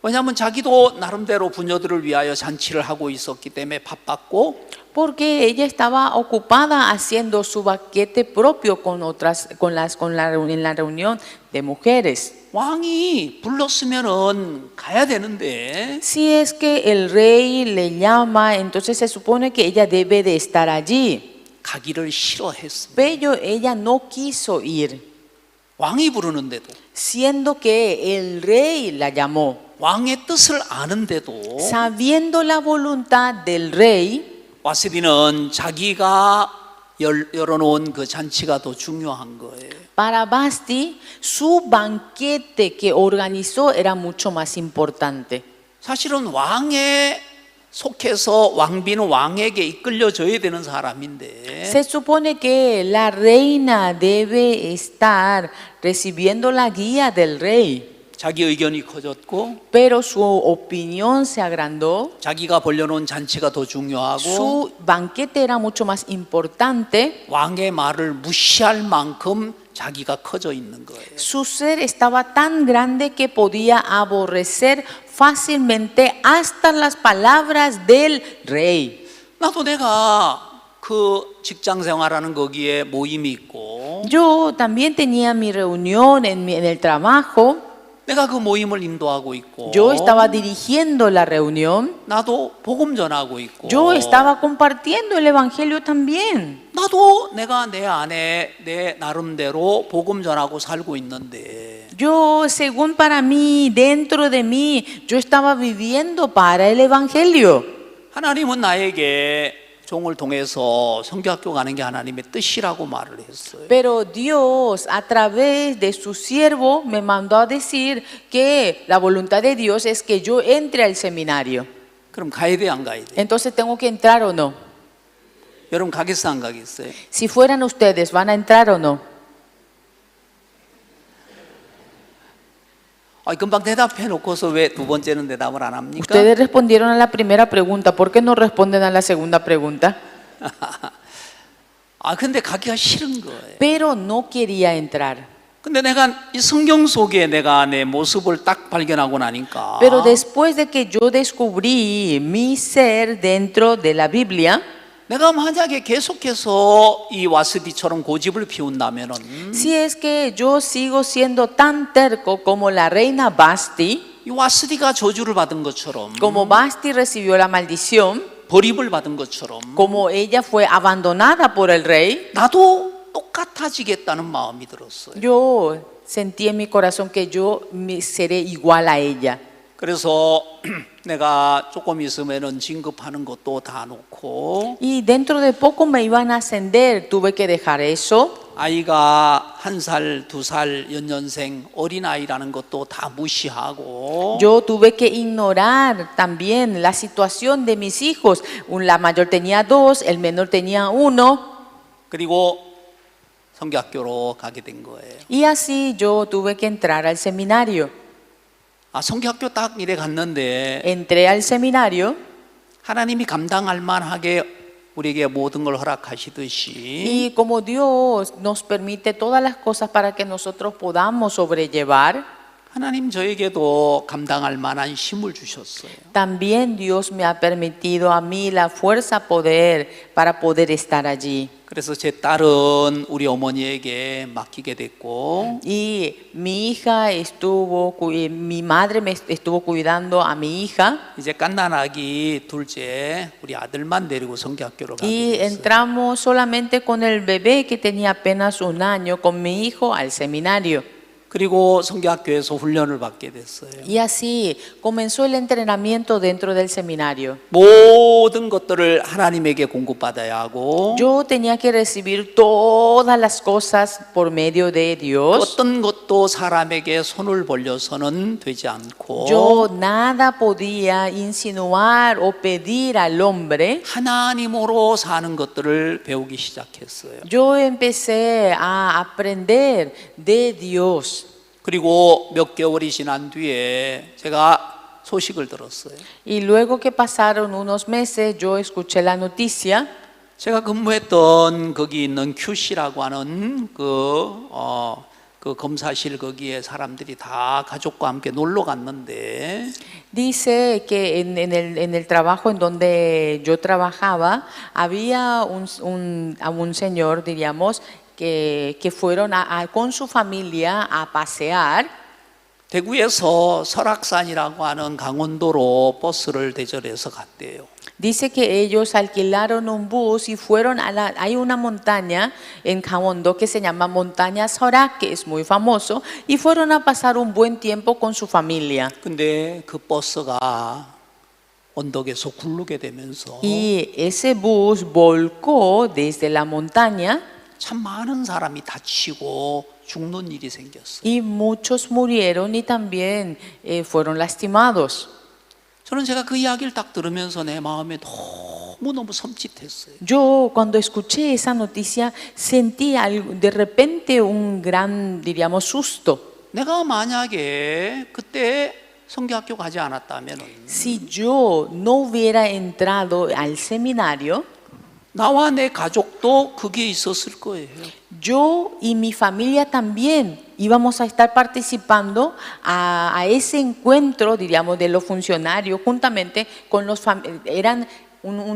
왜냐하면 자기도 나름대로 부녀들을 위하여 잔치를 하고 있었기 때문에 바빴고 Porque ella estaba ocupada haciendo su banquete propio en la reunión de mujeres. 왕이 불렀으면은 가야 되는데 Si es que el rey le llama, entonces se supone que ella debe de estar allí. 가기를 싫어했습니다. Pero ella no quiso ir, 왕이 부르는데도 siendo que el rey la llamó. 왕의 뜻을 아는데도 Sabiendo la voluntad del rey, 와스디는 자기가 열어놓은 그 잔치가 더 중요한 거예요. para Basti, su banquete que organizó era mucho más importante. 사실은 왕에 속해서 왕비는 왕에게 이끌려져야 되는 사람인데 Se supone que la reina debe estar recibiendo la guía del rey. 자기 의견이 커졌고 Pero su opinión se agrandó, 자기가 벌려놓은 잔치가 더 중요하고 su banquete era mucho más importante, 왕의 말을 무시할 만큼 자기가 커져 있는 거예요. su ser estaba tan grande que podía aborrecer fácilmente hasta las palabras del rey. 나도 내가 그 직장 생활하는 거기에 모임이 있고 Yo también tenía mi reunión en el trabajo. 내가 그 모임을 인도하고 있고 Yo estaba dirigiendo la reunión. 나도 복음 전하고 있고 Yo estaba compartiendo el evangelio también. 나도 내가 내 안에 내 나름대로 복음 전하고 살고 있는데 Yo, según para mí, dentro de mí, yo estaba viviendo para el evangelio. 하나님은 나에게 종을 통해서 성교학교 가는 게 하나님의 뜻이라고 말을 했어요. Pero Dios, a través de su siervo, me mandó a decir que la voluntad de Dios es que yo entre al seminario. 그럼 가야 돼, 안 가야 돼? Entonces, ¿tengo que entrar o no? 여러분 가겠어, 안 가겠어요? Si fueran ustedes, ¿van a entrar o no? 금방 대답해 놓고서 왜 두 번째는 대답을 안 합니까? Ustedes respondieron a la primera pregunta, ¿por qué no responden a la segunda pregunta? 근데 가기가 싫은 거예요. pero no quería entrar. 근데 내가 이 성경 속에 내가 내 모습을 딱 발견하고 나니까 Pero después de que yo descubrí mi ser dentro de la Biblia, 내가 만약에 계속해서 이 와스디처럼 고집을 피운다면은 si es que yo sigo siendo tan terco como la reina Basti, 이 와스디가 저주를 받은 것처럼 como Basti recibió la maldición, 버림을 받은 것처럼 como ella fue abandonada por el rey, 나도 똑같아지겠다는 마음이 들었어요. yo sentí en mi corazón que yo seré igual a ella. 그래서 내가 조금 있으면은 진급하는 것도 다 놓고 Y dentro de poco me iban a ascender, tuve que dejar eso. 아이가 1살, 2살, 연년생 어린아이라는 것도 다 무시하고 Yo tuve que ignorar también la situación de mis hijos. La mayor tenía 2, el menor tenía 1. 그리고 성교학교로 가게 된 거예요. Y así yo tuve que entrar al seminario. 성교학교 딱 이래 갔는데 Entré al seminario 하나님이 감당할 만하게 우리에게 모든 걸 허락하시듯이 y como Dios nos permite todas las cosas para que nosotros podamos sobrellevar, 하나님 저에게도 감당할 만한 힘을 주셨어요. también Dios me ha permitido a mí la fuerza para poder estar allí. 그래서 제 딸은 우리 어머니에게 맡기게 됐고 Y mi hija mi madre me estuvo cuidando a mi hija. 이제 갓난아기 둘째 우리 아들만 데리고 성교학교로 가게 Y 됐어요. entramos solamente con el bebé que tenía apenas 1 año, con mi hijo al seminario. 그리고 성교학교에서 훈련을 받게 됐어요. Y así comenzó el entrenamiento dentro del seminario. 모든 것들을 하나님에게 공급받아야 하고 Yo tenía que recibir todas las cosas por medio de Dios. 어떤 것도 사람에게 손을 벌려서는 되지 않고 Yo nada podía insinuar o pedir al hombre. 하나님으로 사는 것들을 배우기 시작했어요. Yo empecé a aprender de Dios. 그리고 몇 개월이 지난 뒤에 제가 소식을 들었어요. Y luego que pasaron unos meses, yo escuché la noticia. 제가 근무했던 거기 있는 QC라고 하는 그 검사실 거기에 사람들이 다 가족과 함께 놀러 갔는데 Dice que en el trabajo en donde yo trabajaba había un señor, diríamos, que fueron con su familia a pasear. 대구에서 설악산이라고 하는 강원도로 버스를 대절해서 갔대요. Dice que ellos alquilaron un bus y fueron hay una montaña en Gangwon-do que se llama Montaña Sorak, que es muy famoso, y fueron a pasar un buen tiempo con su familia. 근데 그 버스가 언덕에서 굴르게 되면서 Y ese bus volcó desde la montaña 참 많은 사람이 다치고 죽는 일이 생겼어요. y muchos murieron y también fueron lastimados. 저는 제가 그 이야기를 딱 들으면서 내 마음에 너무너무 섬찟했어요. Yo cuando escuché esa noticia sentí de repente un gran, diríamos, susto. 내가 만약에 그때 성교학교 가지 않았다면 Si yo no hubiera entrado al seminario, 나와 내 가족도 거기에 있었을 거예요. yo y mi familia también íbamos a estar participando a ese encuentro, diríamos, de los funcionarios juntamente con los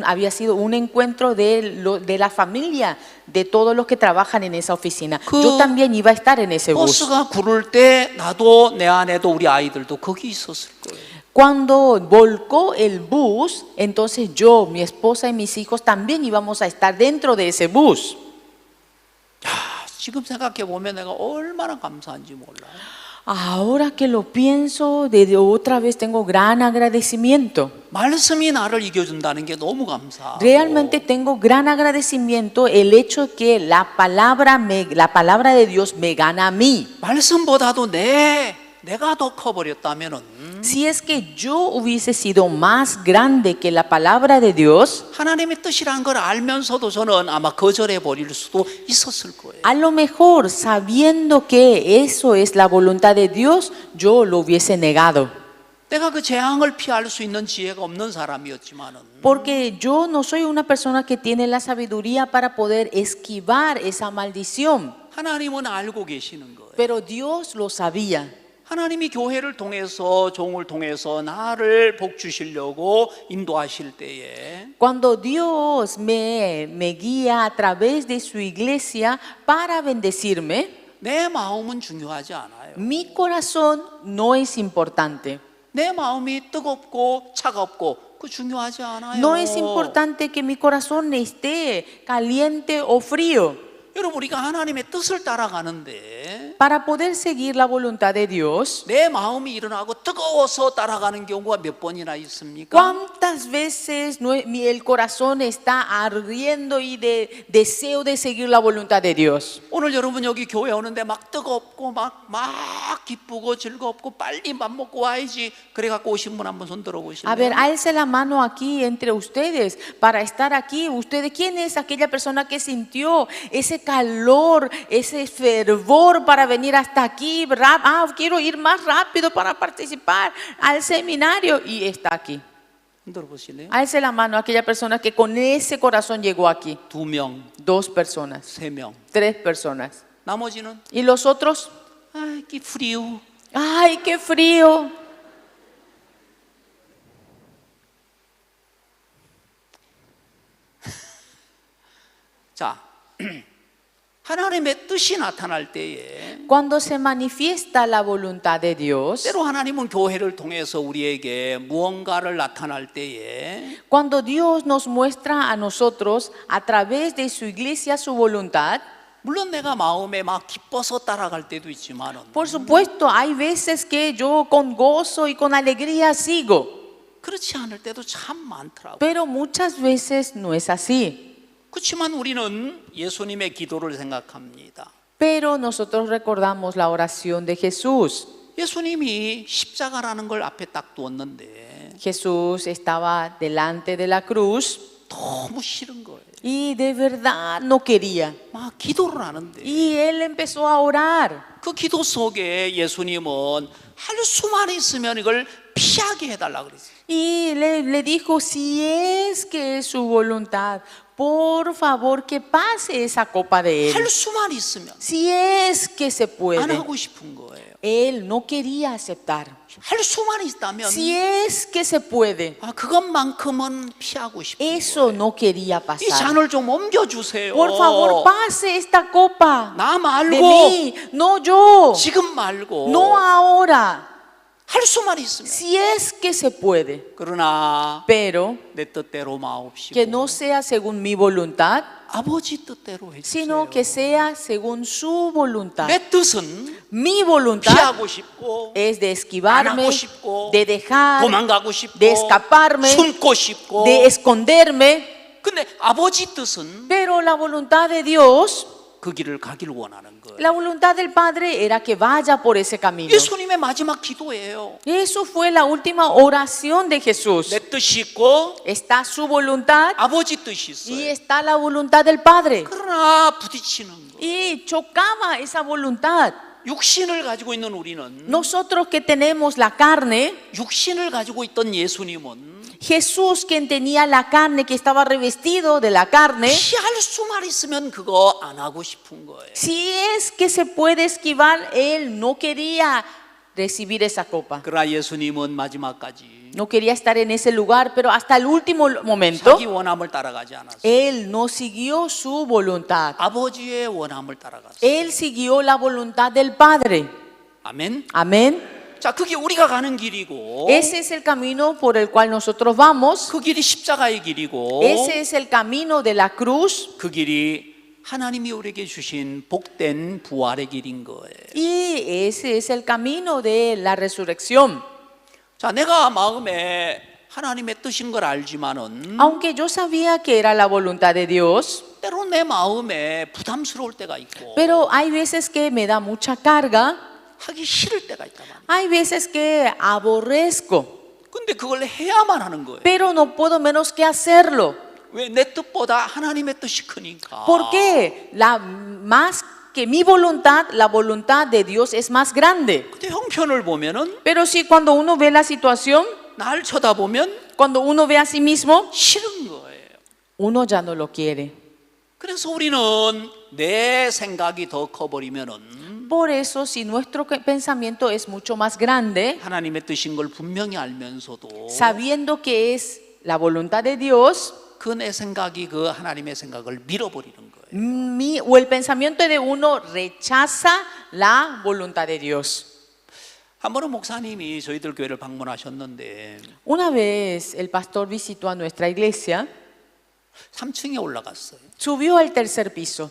había sido un encuentro de la familia de todos los que trabajan en esa oficina. Yo también iba a estar en ese bus. 버스가 구를 때 나도 내 아내도 우리 아이들도 거기 있었을 거예요. Cuando volcó el bus, entonces yo, mi esposa y mis hijos también íbamos a estar dentro de ese bus. 지금 생각해 보면 내가 얼마나 감사한지 몰라요. Ahora que lo pienso, desde otra vez tengo gran agradecimiento. 말씀이 나를 이겨준다는 게 너무 감사하고 Realmente tengo gran agradecimiento el hecho que la palabra de Dios me gana a mí. 말씀보다도 내가 더 커버렸다면은 Si es que yo hubiese sido más grande que la palabra de Dios, 하나님의 뜻이란 걸 알면서도 저는 아마 거절해 버릴 수도 있었을 거예요. a lo mejor sabiendo que eso es la voluntad de Dios, yo lo hubiese negado. 내가 그 재앙을 피할 수 있는 지혜가 없는 사람이었지만은 Porque yo no soy una persona que tiene la sabiduría para poder esquivar esa maldición. 하나님은 알고 계시는 거예요. Pero Dios lo sabía. 하나님이 교회를 통해서 종을 통해서 나를 복 주시려고 인도하실 때에 Cuando Dios me guía a través de su iglesia para bendecirme, 내 마음은 중요하지 않아요. mi corazón no es importante. 내 마음이 뜨겁고 차갑고 그 중요하지 않아요. No es importante que mi corazón esté caliente o frío. 여러분 우리가 하나님의 뜻을 따라가는데 Para poder seguir la voluntad de Dios, 내 마음이 일어나고 뜨거워서 따라가는 경우가 몇 번이나 있습니까? ¿cuántas veces el corazón está ardiendo y de deseo de seguir la voluntad de Dios? 오늘 여러분 여기 교회 오는데 막 뜨겁고 막 기쁘고 즐겁고 빨리 밥 먹고 와야지 그래 갖고 오신 분 한번 손 들어보실래요? A ver, alce la mano aquí entre ustedes para estar aquí. Ustedes, ¿quién es aquella persona que sintió ese calor, ese fervor para venir hasta aquí? Quiero ir más rápido para participar al seminario y está aquí. 손 들어보실래요? Alce la mano a aquella persona que con ese corazón llegó aquí. 2명, 2 personas, 3명, 3 personas. 나머지는 ¿Y los otros? 아, qué frío. ¡Ay, qué frío! 자, 하나님의 뜻이 나타날 때에 Cuando se manifiesta la voluntad de Dios, 때로 하나님은 교회를 통해서 우리에게 무언가를 나타날 때에 cuando Dios nos muestra a nosotros a través de su iglesia su voluntad, 물론 내가 마음에 막 기뻐서 따라갈 때도 있지만은 por supuesto hay veces que yo con gozo y con alegría sigo, 그렇지 않을 때도 참 많더라고요. pero muchas veces no es así. 그렇지만 우리는 예수님의 기도를 생각합니다. Pero nosotros recordamos la oración de Jesús. 예수님이 십자가라는 걸 앞에 딱 두었는데 Jesús estaba delante de la cruz 너무 싫은 거예요. y de verdad no quería. 막 기도를 하는데 Y él empezó a orar. 그 기도 속에 예수님은 할 수만 있으면 이걸 피하게 해달라 그랬어요. Y le dijo, si es que es su voluntad, por favor que pase esa copa de él. 할 수만 있으면 Si es que se 안 puede. 하고 싶은 거예요. Él no quería aceptar. 할 수만 있다면 Si es que se puede. 아, 그것만큼은 피하고 싶은 Eso 거예요. no quería 이 pasar. 잔을 좀 옮겨주세요. Por favor, pase esta copa 나 de 말고 mí, no yo, 지금 말고 no ahora. 할 수만 있으면 Si es que se puede. 그러나 Pero 내 뜻대로 마옵시고 que no sea según mi voluntad, 아버지 뜻대로 해주세요. sino que sea según su voluntad. 내 뜻은 Mi voluntad 피하고 싶고 es de 안 esquivarme, 하고 싶고 de dejar, 도망가고 싶고 de escaparme, 숨고 싶고 de esconderme. 근데 아버지 뜻은 Pero la voluntad de Dios, 그 길을 가기를 원하는 거예요. la voluntad del Padre era que vaya por ese camino. 예수님의 마지막 기도예요. Eso fue la última oración de Jesús. 내 뜻이 있고 Está su voluntad 아버지 뜻이 y 있어요. está la voluntad del Padre. 그러나 부딪히는 거. Y chocaba esa voluntad. 육신을 가지고 있는 우리는 Nosotros que tenemos la carne, 육신을 가지고 있던 예수님은 Jesús quien tenía la carne, que estaba revestido de la carne, 피할 수만 있으면 그거 안 하고 싶은 거예요. si es que se puede esquivar, él no quería recibir esa copa. 그러나 예수님은 마지막까지 No quería estar en ese lugar, pero hasta el último momento, 자기 원함을 따라가지 않았어요. él no siguió su voluntad. 아버지의 원함을 따라갔어요. Él siguió la voluntad del Padre. 아멘. Amén. 자, 그게 우리가 가는 길이고 Ese es el camino por el cual nosotros vamos. 그 길이 십자가의 길이고 Ese es el camino de la cruz. 그 길이 하나님이 우리에게 주신 복된 부활의 길인 거예요. Y ese es el camino de la resurrección. 자, 내가 마음에 하나님의 뜻인 걸 알지만은 Aunque yo sabía que era la voluntad de Dios, 때로 내 마음에 부담스러울 때가 있고 pero hay veces que me da mucha carga, 하기 싫을 때가 있단 말이에요. hay veces que aborrezco, 근데 그걸 해야만 하는 거예요. pero no puedo menos que hacerlo. 왜? 내 뜻보다 하나님의 뜻이 크니까. Porque la más que mi voluntad, la voluntad de Dios es más grande. 근데 형편을 보면은 Pero si cuando uno ve la situación, 날 쳐다보면 cuando uno ve a sí mismo, 싫은 거예요. uno ya no lo quiere. 그래서 우리는 내 생각이 더 커버리면은 Por eso, si nuestro pensamiento es mucho más grande, 하나님의 뜻인 걸 분명히 알면서도 sabiendo que es la voluntad de Dios, 그 내 생각이 그 하나님의 생각을 밀어버리는 거예요. o el pensamiento de uno rechaza la voluntad de Dios. 한 번은 목사님이 저희들 교회를 방문하셨는데 Una vez el pastor visitó a nuestra iglesia, 3층에 올라갔어요. subió al tercer piso.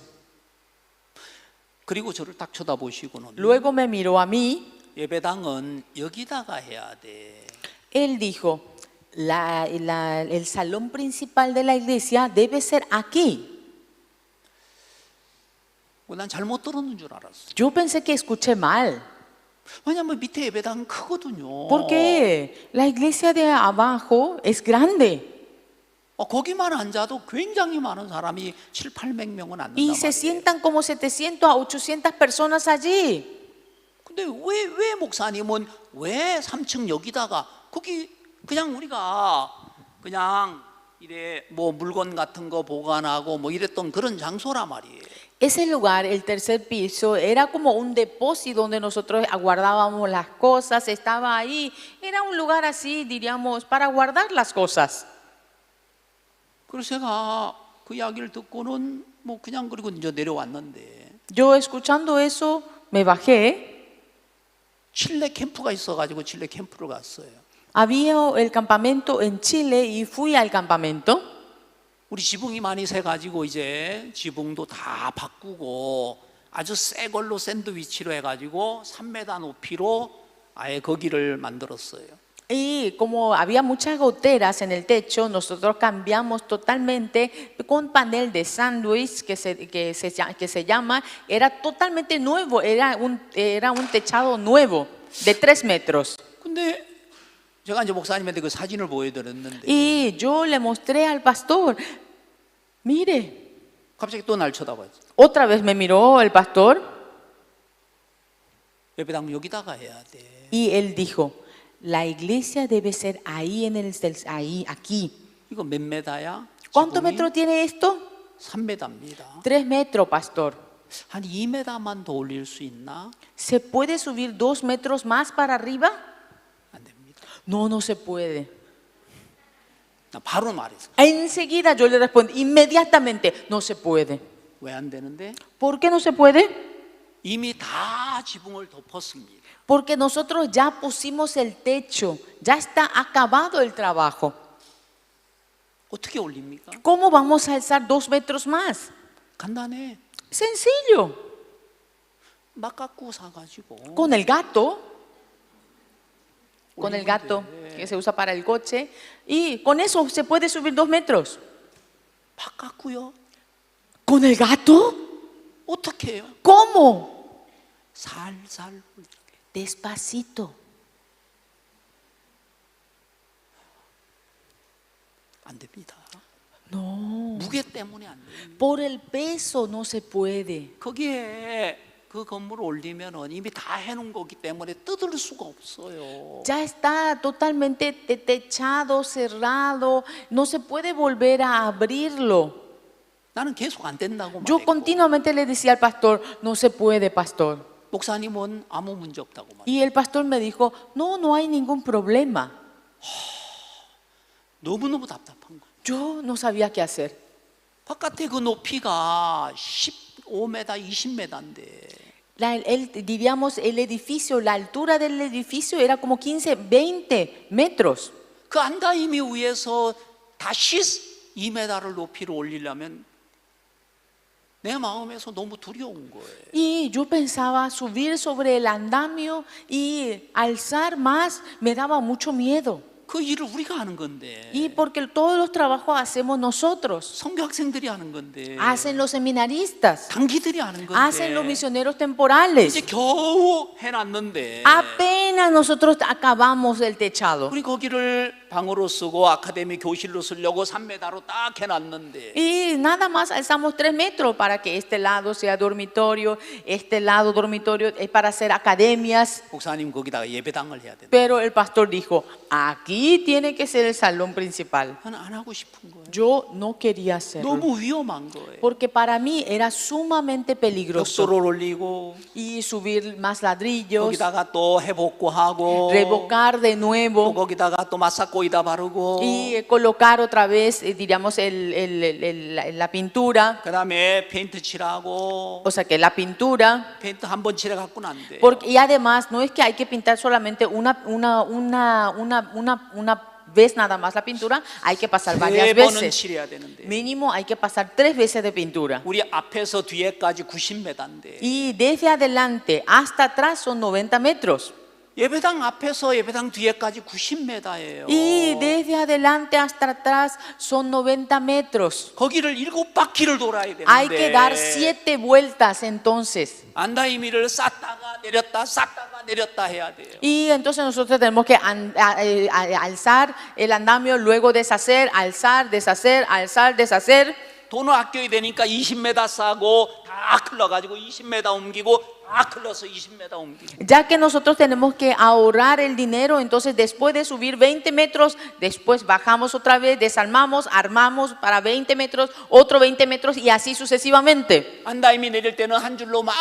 그리고 저를 딱 쳐다보시고는 Luego me miró a mí. 예배당은 여기다가 해야 돼. Él dijo, el salón principal de la iglesia debe ser aquí. 난 잘못 들었는 줄 알았어. Yo pensé que escuché mal. 왜냐면 밑에 예배당 크거든요. Porque la iglesia de abajo es grande. 거기만 앉아도 굉장히 많은 사람이 700~800명은 앉는단 Y 말이에요. se sientan como 700 a 800 personas allí. 근데 왜 목사님은 왜 3층 여기다가 거기 그냥 우리가 그냥 이래 뭐 물건 같은 거 보관하고 뭐 이랬던 그런 장소란 말이에요. Ese lugar, el tercer piso, era como un depósito donde nosotros guardábamos las cosas, estaba ahí. Era un lugar así, diríamos, para guardar las cosas. 그래서 제가 그 이야기를 듣고는 뭐 그냥 그리고 이제 내려왔는데 Yo escuchando eso me bajé. 칠레 캠프가 있어가지고 칠레 캠프를 갔어요. Había el campamento en Chile y fui al campamento. 우리 지붕이 많이 새가지고 이제 지붕도 다 바꾸고 아주 새 걸로 샌드위치로 해가지고 3m 높이로 아예 거기를 만들었어요. Y como había muchas goteras en el techo, nosotros cambiamos totalmente con panel de sándwich que se llama, era totalmente nuevo, era un techado nuevo de 3 metros. 근데 제가 이제 목사님한테 그 사진을 보여드렸는데 Y yo le mostré al pastor, mire. 갑자기 또 날 쳐다봐요. Otra vez me miró el pastor. 예배당 여기다가 해야 돼. Y él dijo, la iglesia debe ser ahí ahí, aquí. 이거 몇 메다야? ¿Cuántos metros tiene esto? 3m입니다. 3 metros, pastor. 한 2m만 더 올릴 수 있나? ¿Se puede subir 2 metros más para arriba? 안 됩니다. No, no se puede. 나 바로 말했어. Enseguida yo le respondí, inmediatamente, no se puede. 왜 안 되는데? ¿Por qué no se puede? 이미 다 지붕을 덮었습니다. Porque nosotros ya pusimos el techo, ya está acabado el trabajo. 어떻게 올립니까? ¿Cómo vamos a alzar 2 metros más? 간단해. Sencillo. 막 갖고 사가지고 Con el gato que se usa para el coche, y con eso se puede subir 2 metros. 막 갖고요. ¿Con el gato? 어떻게 해요? ¿Cómo? 살살 Despacito. 안 됩니다. No. 무게 때문에 안 돼요. Por el peso no se puede. 거기에 그 건물을 올리면은 이미 다 해놓은 거기 때문에 뜯을 수가 없어요. Ya está totalmente techado, cerrado, no se puede volver a abrirlo. 나는 계속 안 된다고 Yo 말했고 continuamente le decía al pastor, no se puede, pastor. 목사님은 아무 문제 없다고 말했고 Y el pastor me dijo, no, no hay ningún problema. 너무너무 답답한 거예요. Yo no sabía qué hacer. 바깥에 그 높이가 15m, 20m인데 Diríamos, el edificio, la altura del edificio era como 15, 20 metros. 그 안다임이 위에서 다시 2m를 높이로 올리려면 내 마음에서 너무 두려운 거예요. Y yo pensaba subir sobre el andamio y alzar más, me daba mucho miedo. 그 일을 우리가 하는 건데 Y porque todos los trabajos hacemos nosotros, 선교학생들이 하는 건데 hacen los seminaristas, 단기들이 하는 건데 hacen los misioneros temporales. 이제 겨우 해놨는데 Apenas nosotros acabamos el techado. 우리 거기를 방으로 쓰고 아카데미 교실로 쓰려고 3m로 딱 해놨는데 Y nada más alzamos 3 metros para que este lado sea dormitorio, este lado dormitorio es para hacer academias. 목사님 거기다가 예배당을 해야 된다. Pero el pastor dijo, aquí tiene que ser el salón principal. 나는 안 하고 싶은 거예요. Yo no quería hacerlo. 너무 위험한 거예요. Porque para mí era sumamente peligroso. 벽돌을 올리고 Y subir más ladrillos, 거기다가 또 해복구하고 revocar de 또 nuevo 거기다가 또 마사코이다 바르고 y colocar otra vez, diríamos, la pintura. 그다음에 페인트 칠하고 O sea que la pintura. 페인트 한 번 칠해 갖고는 안 돼. Y además no es que hay que pintar solamente una vez nada más la pintura, hay que pasar varias 세 번은 veces. 칠해야 되는데 Mínimo hay que pasar 3 veces de pintura. 우리 앞에서 뒤에까지 90m인데 Y desde adelante hasta atrás son 90 metros. 예배당 앞에서 예배당 뒤에까지 90m예요. Y desde adelante hasta atrás son 90 metros. 거기를 7바퀴를 돌아야 되는데 Hay que dar 7 vueltas entonces. 안다이미를 쌓다가 내렸다 해야 돼요. Y entonces nosotros tenemos que alzar el andamio, luego deshacer, alzar, deshacer, alzar, deshacer. 돈을 아껴야 되니까 20m 싸고 다 흘러가지고 20m 옮기고 다 흘러서 20m 옮기고. Ya que nosotros tenemos que ahorrar el dinero, entonces después de subir 20 metros, después bajamos otra vez, desarmamos, armamos para 20 metros, otro 20 metros y así sucesivamente. 안다이미 내릴 때는 한 줄로 막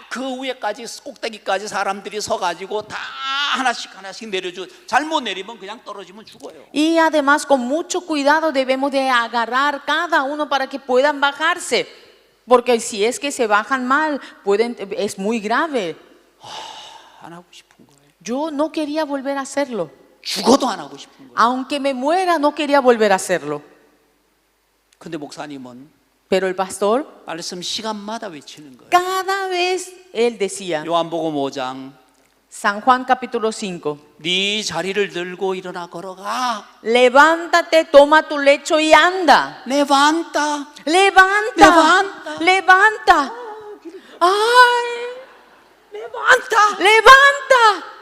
그 위에까지 꼭대기까지 사람들이 서가지고 다 하나씩 내려줘. 잘못 내리면 그냥 떨어지면 죽어요. Y además con mucho cuidado debemos de agarrar cada uno para que puedan bajarse, porque si es que se bajan mal, es muy grave. 안 하고 싶은 거예요. Yo no quería volver a hacerlo. 죽어도 안 하고 싶은 거예요. Aunque me muera, no quería volver a hacerlo. 근데 목사님은 Pero el pastor, 말씀 시간마다 외치는 거예요. cada vez él decía, 요한복음 5장 San Juan capítulo 5, 네 자리를 들고 일어나 걸어가. levántate, toma tu lecho y anda. Levanta. Levanta. Levanta. Ay, levanta. Levanta.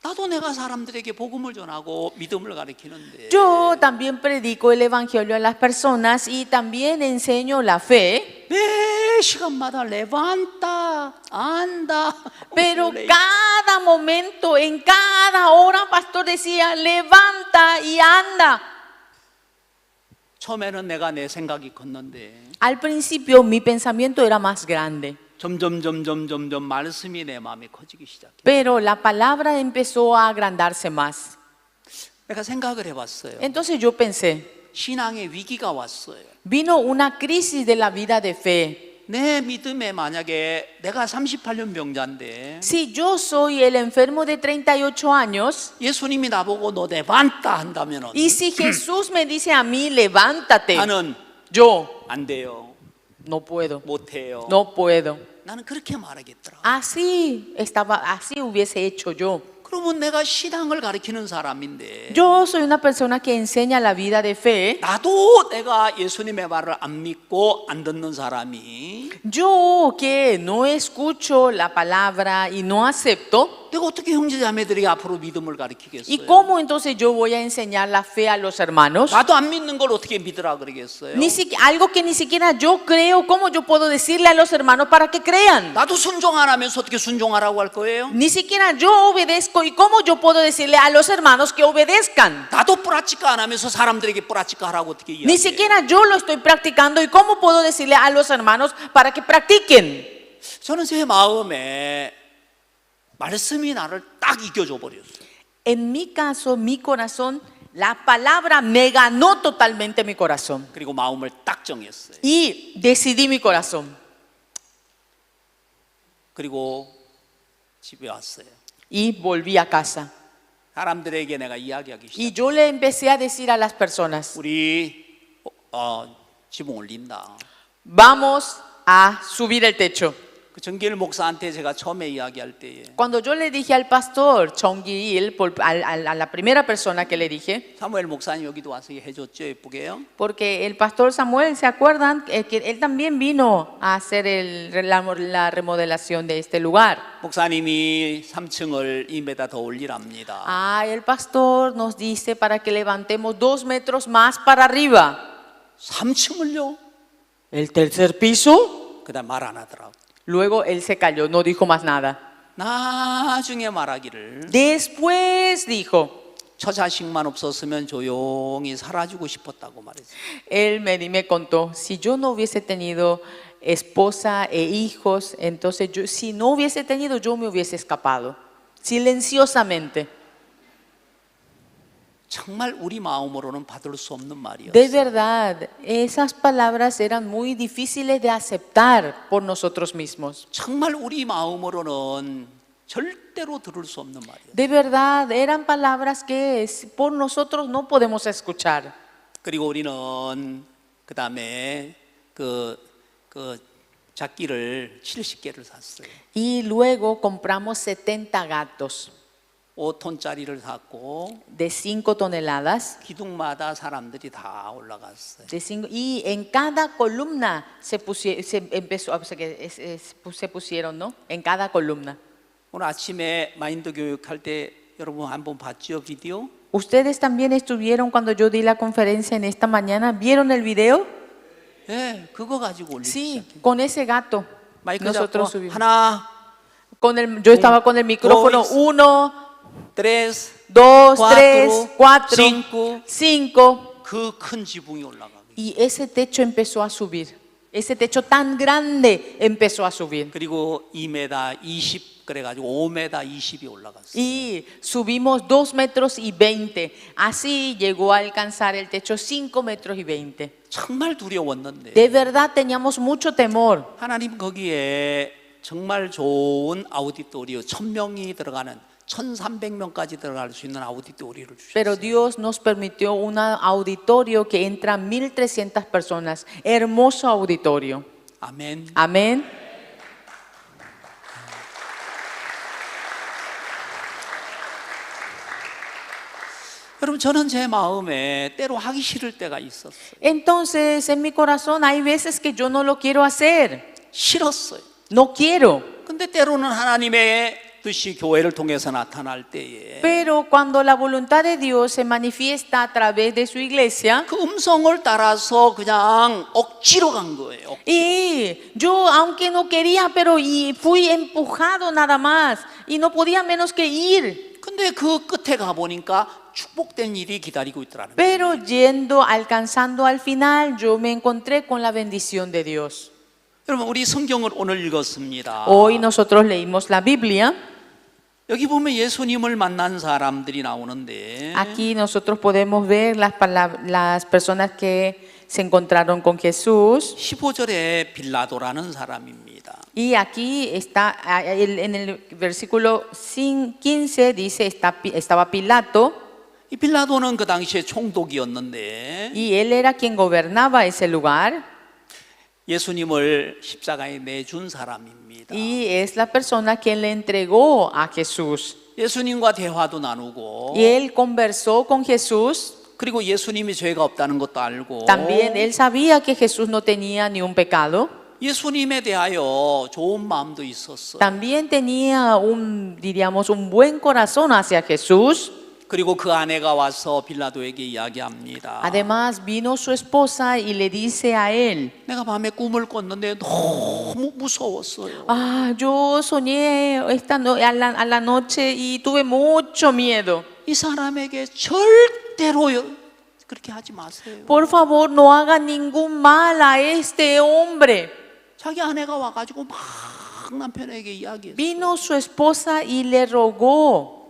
나도 내가 사람들에게 복음을 전하고 믿음을 가르치는데 Yo también predico el evangelio a las personas y también enseño la fe. 매 시간마다 levanta, anda. Pero cada momento, en cada hora, pastor decía, levanta y anda. 처음에는 내가 내 생각이 컸는데 Al principio mi pensamiento era más grande. 점점 말씀이 내 마음에 커지기 시작해. Pero la palabra empezó a agrandarse más. 내가 생각을 해봤어요. Entonces yo pensé, 신앙의 위기가 왔어요. vino una crisis de la vida de fe. 내 믿음에 만약에 내가 38년 병자인데 Si yo soy el enfermo de 38 años 예수님이 나보고 너 levanta 한다면은 y si Jesús me dice a mí levántate, 나는 yo 안 돼요. no puedo, 못해요. no puedo. 나는 그렇게 말하겠더라. Así hubiese hecho yo. 그러면 내가 신앙을 가르치는 사람인데 Yo soy una persona que enseña la vida de fe. 나도 내가 예수님의 말을 안 믿고 안 듣는 사람이 Yo que no escucho la palabra y no acepto, 내가 어떻게 형제자매들에게 앞으로 믿음을 가르치겠어요? ¿y cómo entonces yo voy a enseñar la fe a los hermanos? 나도 안 믿는 걸 어떻게 믿으라 그러겠어요? Algo que ni siquiera yo creo, ¿cómo yo puedo decirle a los hermanos para que crean? 나도 순종 안 하면서 어떻게 순종하라고 할 거예요? Ni siquiera yo obedezco, ¿y cómo yo puedo decirle a los hermanos que obedezcan? 나도 뿌라치까 안 하면서 사람들에게 뿌라치까 하라고 어떻게 Ni 이야기해요? siquiera yo lo estoy practicando, ¿y cómo puedo decirle a los hermanos para que practiquen? 저는 제 마음에 말씀이 나를 딱 이겨줘 버렸어요. En mi caso, mi corazón, la palabra me ganó totalmente mi corazón. 그리고 마음을 딱 정했어요. Y decidí mi corazón. 그리고 집에 왔어요. Y volví a casa. 사람들에게 내가 이야기하기 Y 시작. yo le empecé a decir a las personas, 우리 지붕 올린다. vamos a subir el techo. 그 정길 목사한테 제가 처음에 이야기할 때에 Cuando yo le dije al pastor Chong-Gil, a la primera persona que le dije, 사무엘 목사님 여기도 와서 해줬죠, 예쁘게요. porque el pastor Samuel, ¿se acuerdan? Que él también vino a hacer la remodelación de este lugar. 목사님이 3층을 2m 더 올리랍니다. Ah, el pastor nos dice para que levantemos 2 metros más para arriba. 3층을요? ¿El tercer piso? 그다음 말 안 하더라고. Luego él se calló, no dijo más nada. 나중에 말하기를 Después dijo, 저 자식만 없었으면 조용히 사라지고 싶었다고 말했어요. él me contó, si yo no hubiese tenido esposa e hijos, entonces si no hubiese tenido, yo me hubiese escapado, silenciosamente. 정말 우리 마음으로는 받을 수 없는 De 말이었어요. verdad, esas palabras eran muy difíciles de aceptar por nosotros mismos. 정말 우리 마음으로는 절대로 들을 수 없는 말이었어요. De verdad, eran palabras que por nosotros no podemos escuchar. 그리고 우리는 그 다음에 그 잣기를 70개를 샀어요. Y luego compramos 70 gatos 5톤짜리를 샀고 de 5 toneladas. 기둥마다 사람들이 다 올라갔어요. Y en cada columna se pusieron, ¿no? En cada columna. 오늘 아침에 마인드 교육할 때 여러분 한번 봤죠, 비디오? ¿Ustedes también estuvieron cuando yo di la conferencia en esta mañana? ¿Vieron el video? 예, 그거 가지고 올리기 Sí, 시작해요. con ese gato. 마이크 Nosotros 잡고 subimos. 하나, Yo estaba con el micrófono. dos, 1, 3, 2, cuatro, 3, 4, cinco. 5. 그 큰 지붕이 올라가고. Y ese techo empezó a subir. Ese techo tan grande empezó a subir. 그리고 2m 20 그래가지고 5m 20이 올라갔어요. Y subimos 2 metros y 20. Así llegó a alcanzar el techo 5 metros y 20. 정말 두려웠는데 De verdad teníamos mucho temor. 하나님 거기에 정말 좋은 아우디토리오 1000명이 들어가는 1300명까지 들어갈 수 있는 아우디토리오를 Pero 주셨어요. Dios nos permitió un auditorio que entra 1300 personas. Hermoso auditorio. 아멘. Amén. 여러분 저는 제 마음에 때로 하기 싫을 때가 있었어요. Entonces, en mi corazón hay veces que yo no lo quiero hacer. 싫었어요. No quiero. 근데 때로는 하나님의 뜻이 교회를 통해서 나타날 때에 Pero cuando la voluntad de Dios se manifiesta a través de su iglesia, 그 음성을 따라서 그냥 억지로 간 거예요. y yo, aunque no quería, pero fui empujado nada más y no podía menos que ir. 근데 그 끝에 가 보니까 축복된 일이 기다리고 있더라는 거예요. Pero alcanzando al final, yo me encontré con la bendición de Dios. 여러분 우리 성경을 오늘 읽었습니다. Hoy nosotros leímos la Biblia. 여기 보면 예수님을 만난 사람들이 나오는데 Aquí nosotros podemos ver las personas que se encontraron con Jesús. 15절에 빌라도라는 사람입니다. Y aquí está, en el versículo 15 dice, estaba Pilato. 이 빌라도는 그 당시에 총독이었는데 Y él era quien gobernaba ese lugar. 예수님을 십자가에 내준 사람입니다. Y es la persona quien le entregó a Jesús. 예수님과 대화도 나누고 Y él conversó con Jesús. 그리고 예수님이 죄가 없다는 것도 알고 También él sabía que Jesús no tenía ni un pecado. 예수님에 대하여 좋은 마음도 있었어요. También tenía diríamos, un buen corazón hacia Jesús. 그리고 그 아내가 와서 빌라도에게 이야기합니다. Además vino su esposa y le dice a él, 내가 밤에 꿈을 꿨는데 너무 무서웠어요. yo soñé a la noche y tuve mucho miedo. 이 사람에게 절대로 그렇게 하지 마세요. Por favor, no haga ningún mal a este hombre. 자기 아내가 와가지고 막 남편에게 이야기했어요. Vino su esposa y le rogó.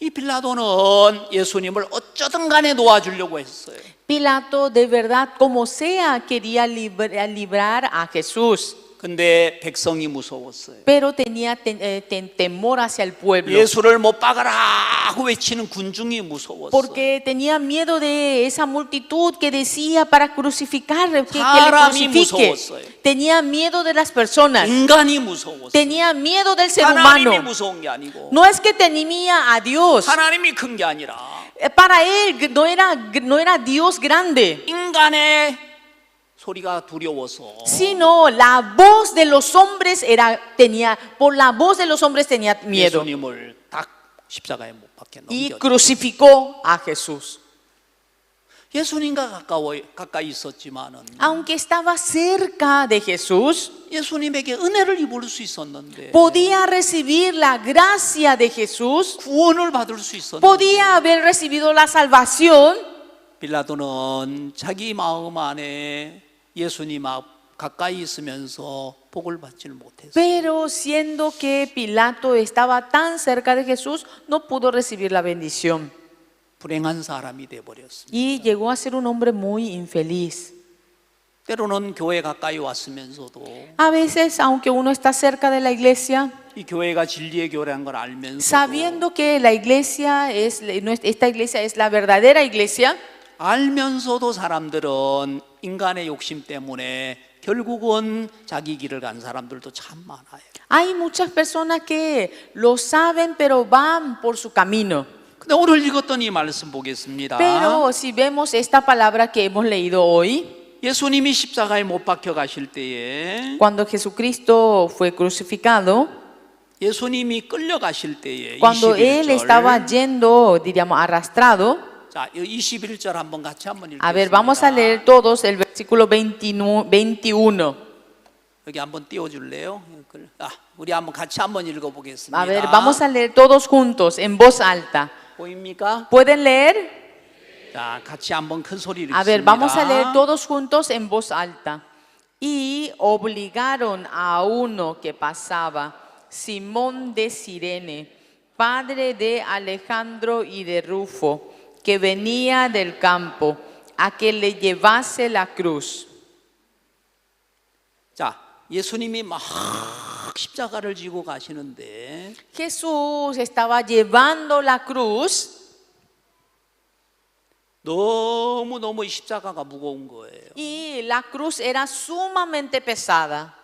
이 빌라도는 예수님을 어쩌든 간에 도와주려고 했어요. Pilato de verdad, como sea, quería librar a Jesús. 근데 백성이 무서웠어요. pero tenía temor hacia el pueblo. 예수를 못 박아라 하고 외치는 군중이 무서웠어요. Porque tenía miedo de esa multitud que decía para crucificar, que le 사람이 crucifique. 무서웠어요. Tenía miedo de las personas. 인간이 무서웠어요. Tenía miedo del ser 하나님이 humano. 무서운 게 아니고 No es que temía a Dios. 하나님이 큰 게 아니라 Para él no era Dios grande, 인간의 소리가 두려워서 sino la voz de los hombres por la voz de los hombres tenía miedo. 예수님을 딱 십자가에 못 박혀 Y 넘겨. crucificó a Jesús. 예수님과 가까이 있었지만은 Aunque estaba cerca de Jesús, 예수님에게 은혜를 입을 수 있었는데 podía recibir la gracia de Jesús, 구원을 받을 수 있었는데 podía haber recibido la salvación, 빌라도는 자기 마음 안에 예수님 앞 가까이 있으면서 복을 받지를 못했어요. pero siendo que Pilato estaba tan cerca de Jesús, no pudo recibir la bendición. 불행한 사람이 돼 버렸습니다. Y llegó a ser un hombre muy infeliz. 때로는 교회 가까이 왔으면서도 A veces, aunque uno está cerca de la iglesia, 이 교회가 진리의 교회라는 걸 알면서 sabiendo que la iglesia esta iglesia es la verdadera iglesia, 알면서도 사람들은 인간의 욕심 때문에 결국은 자기 길을 간 사람들도 참 많아요. hay muchas personas que lo saben pero van por su camino. 근데 오늘 읽었던 이 말씀 보겠습니다. Pero si vemos esta palabra que hemos leído hoy, 예수님이 십자가에 못 박혀 가실 때에 cuando Jesucristo fue crucificado, 예수님이 끌려가실 때에 cuando él estaba 21절 yendo, diríamos, arrastrado. 자, 21절 한번 같이 한번 읽겠습니다. A ver, vamos a leer todos el versículo 21. 여기 한번 띄워줄래요? 우리 한번 같이 한번 읽어보겠습니다. A ver, vamos a leer todos juntos en voz alta. 보입니까? ¿Pueden leer? 자, 같이 한번 큰 소리 읽습니다. A ver, vamos a leer todos juntos en voz alta. Y obligaron a uno que pasaba, Simón de Cirene, padre de Alejandro y de Rufo, que venía del campo, a que le llevase la cruz. 자, 예수님이 막 십자가를 지고 가시는데 Jesús estaba llevando la cruz. 너무 이 십자가가 무거운 거예요. Y la cruz era sumamente pesada.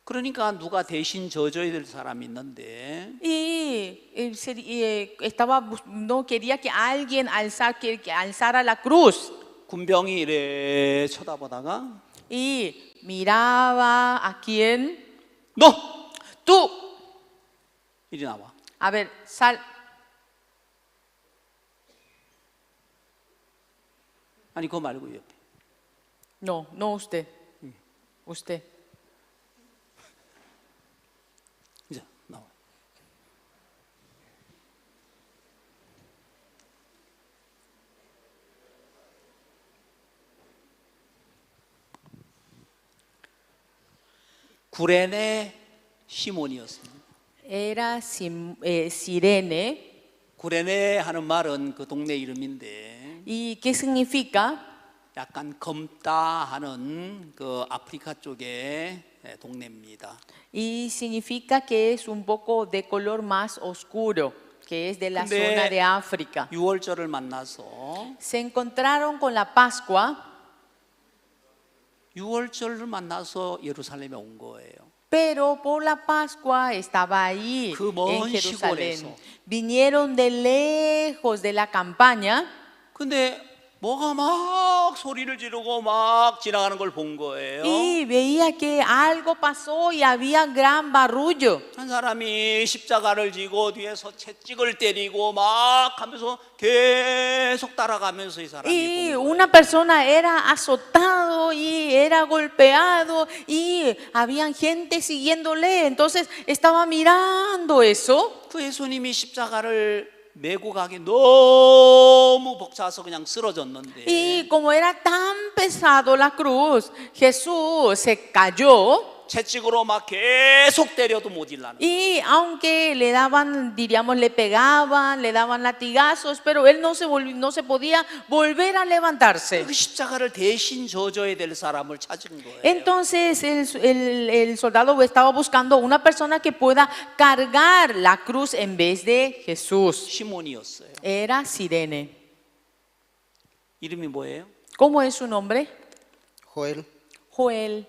그러니까 누가 대신 져줘야 될 사람이 있는데 No quería que alguien alzara la cruz. 군병이 이래 쳐다보다가 Y miraba a quién. 너! Tú. 이리 나와. A ver, sal. 아니 그거 말고 옆에. No, no usted. Usted. 이제 나와. 구레네 시몬이었습니다. Era Cirene. 구레네 하는 말은 그 동네 이름인데 ¿Y qué significa? 약간 검다 하는 그 아프리카 쪽의 동네입니다. Y significa que es un poco de color más oscuro, que es de la 근데 zona de África. 6월절을 만나서 Se encontraron con la Pascua, 6월절을 만나서 예루살렘에 온 거예요. pero por la Pascua estaba ahí 그 먼 en Jerusalén. 시골에서. Vinieron de lejos de la campaña. 근데 뭐가 막 소리를 지르고 막 지나가는 걸 본 거예요. Y veía que algo pasó y había gran barullo. 한 사람이 십자가를 지고 뒤에서 채찍을 때리고 막 하면서 계속 따라가면서 이 사람이 Y 본 거예요. una persona era azotado y era golpeado y había gente siguiéndole. Entonces estaba mirando eso. 그 예수님이 십자가를 메고 가기 너무 벅차서 그냥 쓰러졌는데 Y como era tan pesado la cruz, Jesús se cayó. 채찍으로 막 계속 때려도 못 일어나는. Y aunque le daban, diríamos, le pegaban, le daban latigazos, pero él no se podía volver a levantarse. 그 십자가를 대신 져줘야 될 사람을 찾은 거예요. Entonces el soldado estaba buscando una persona que pueda cargar la cruz en vez de Jesús. 시몬이었어요. Era Sirene. 이름이 뭐예요? ¿Cómo es su nombre? Joel. Joel.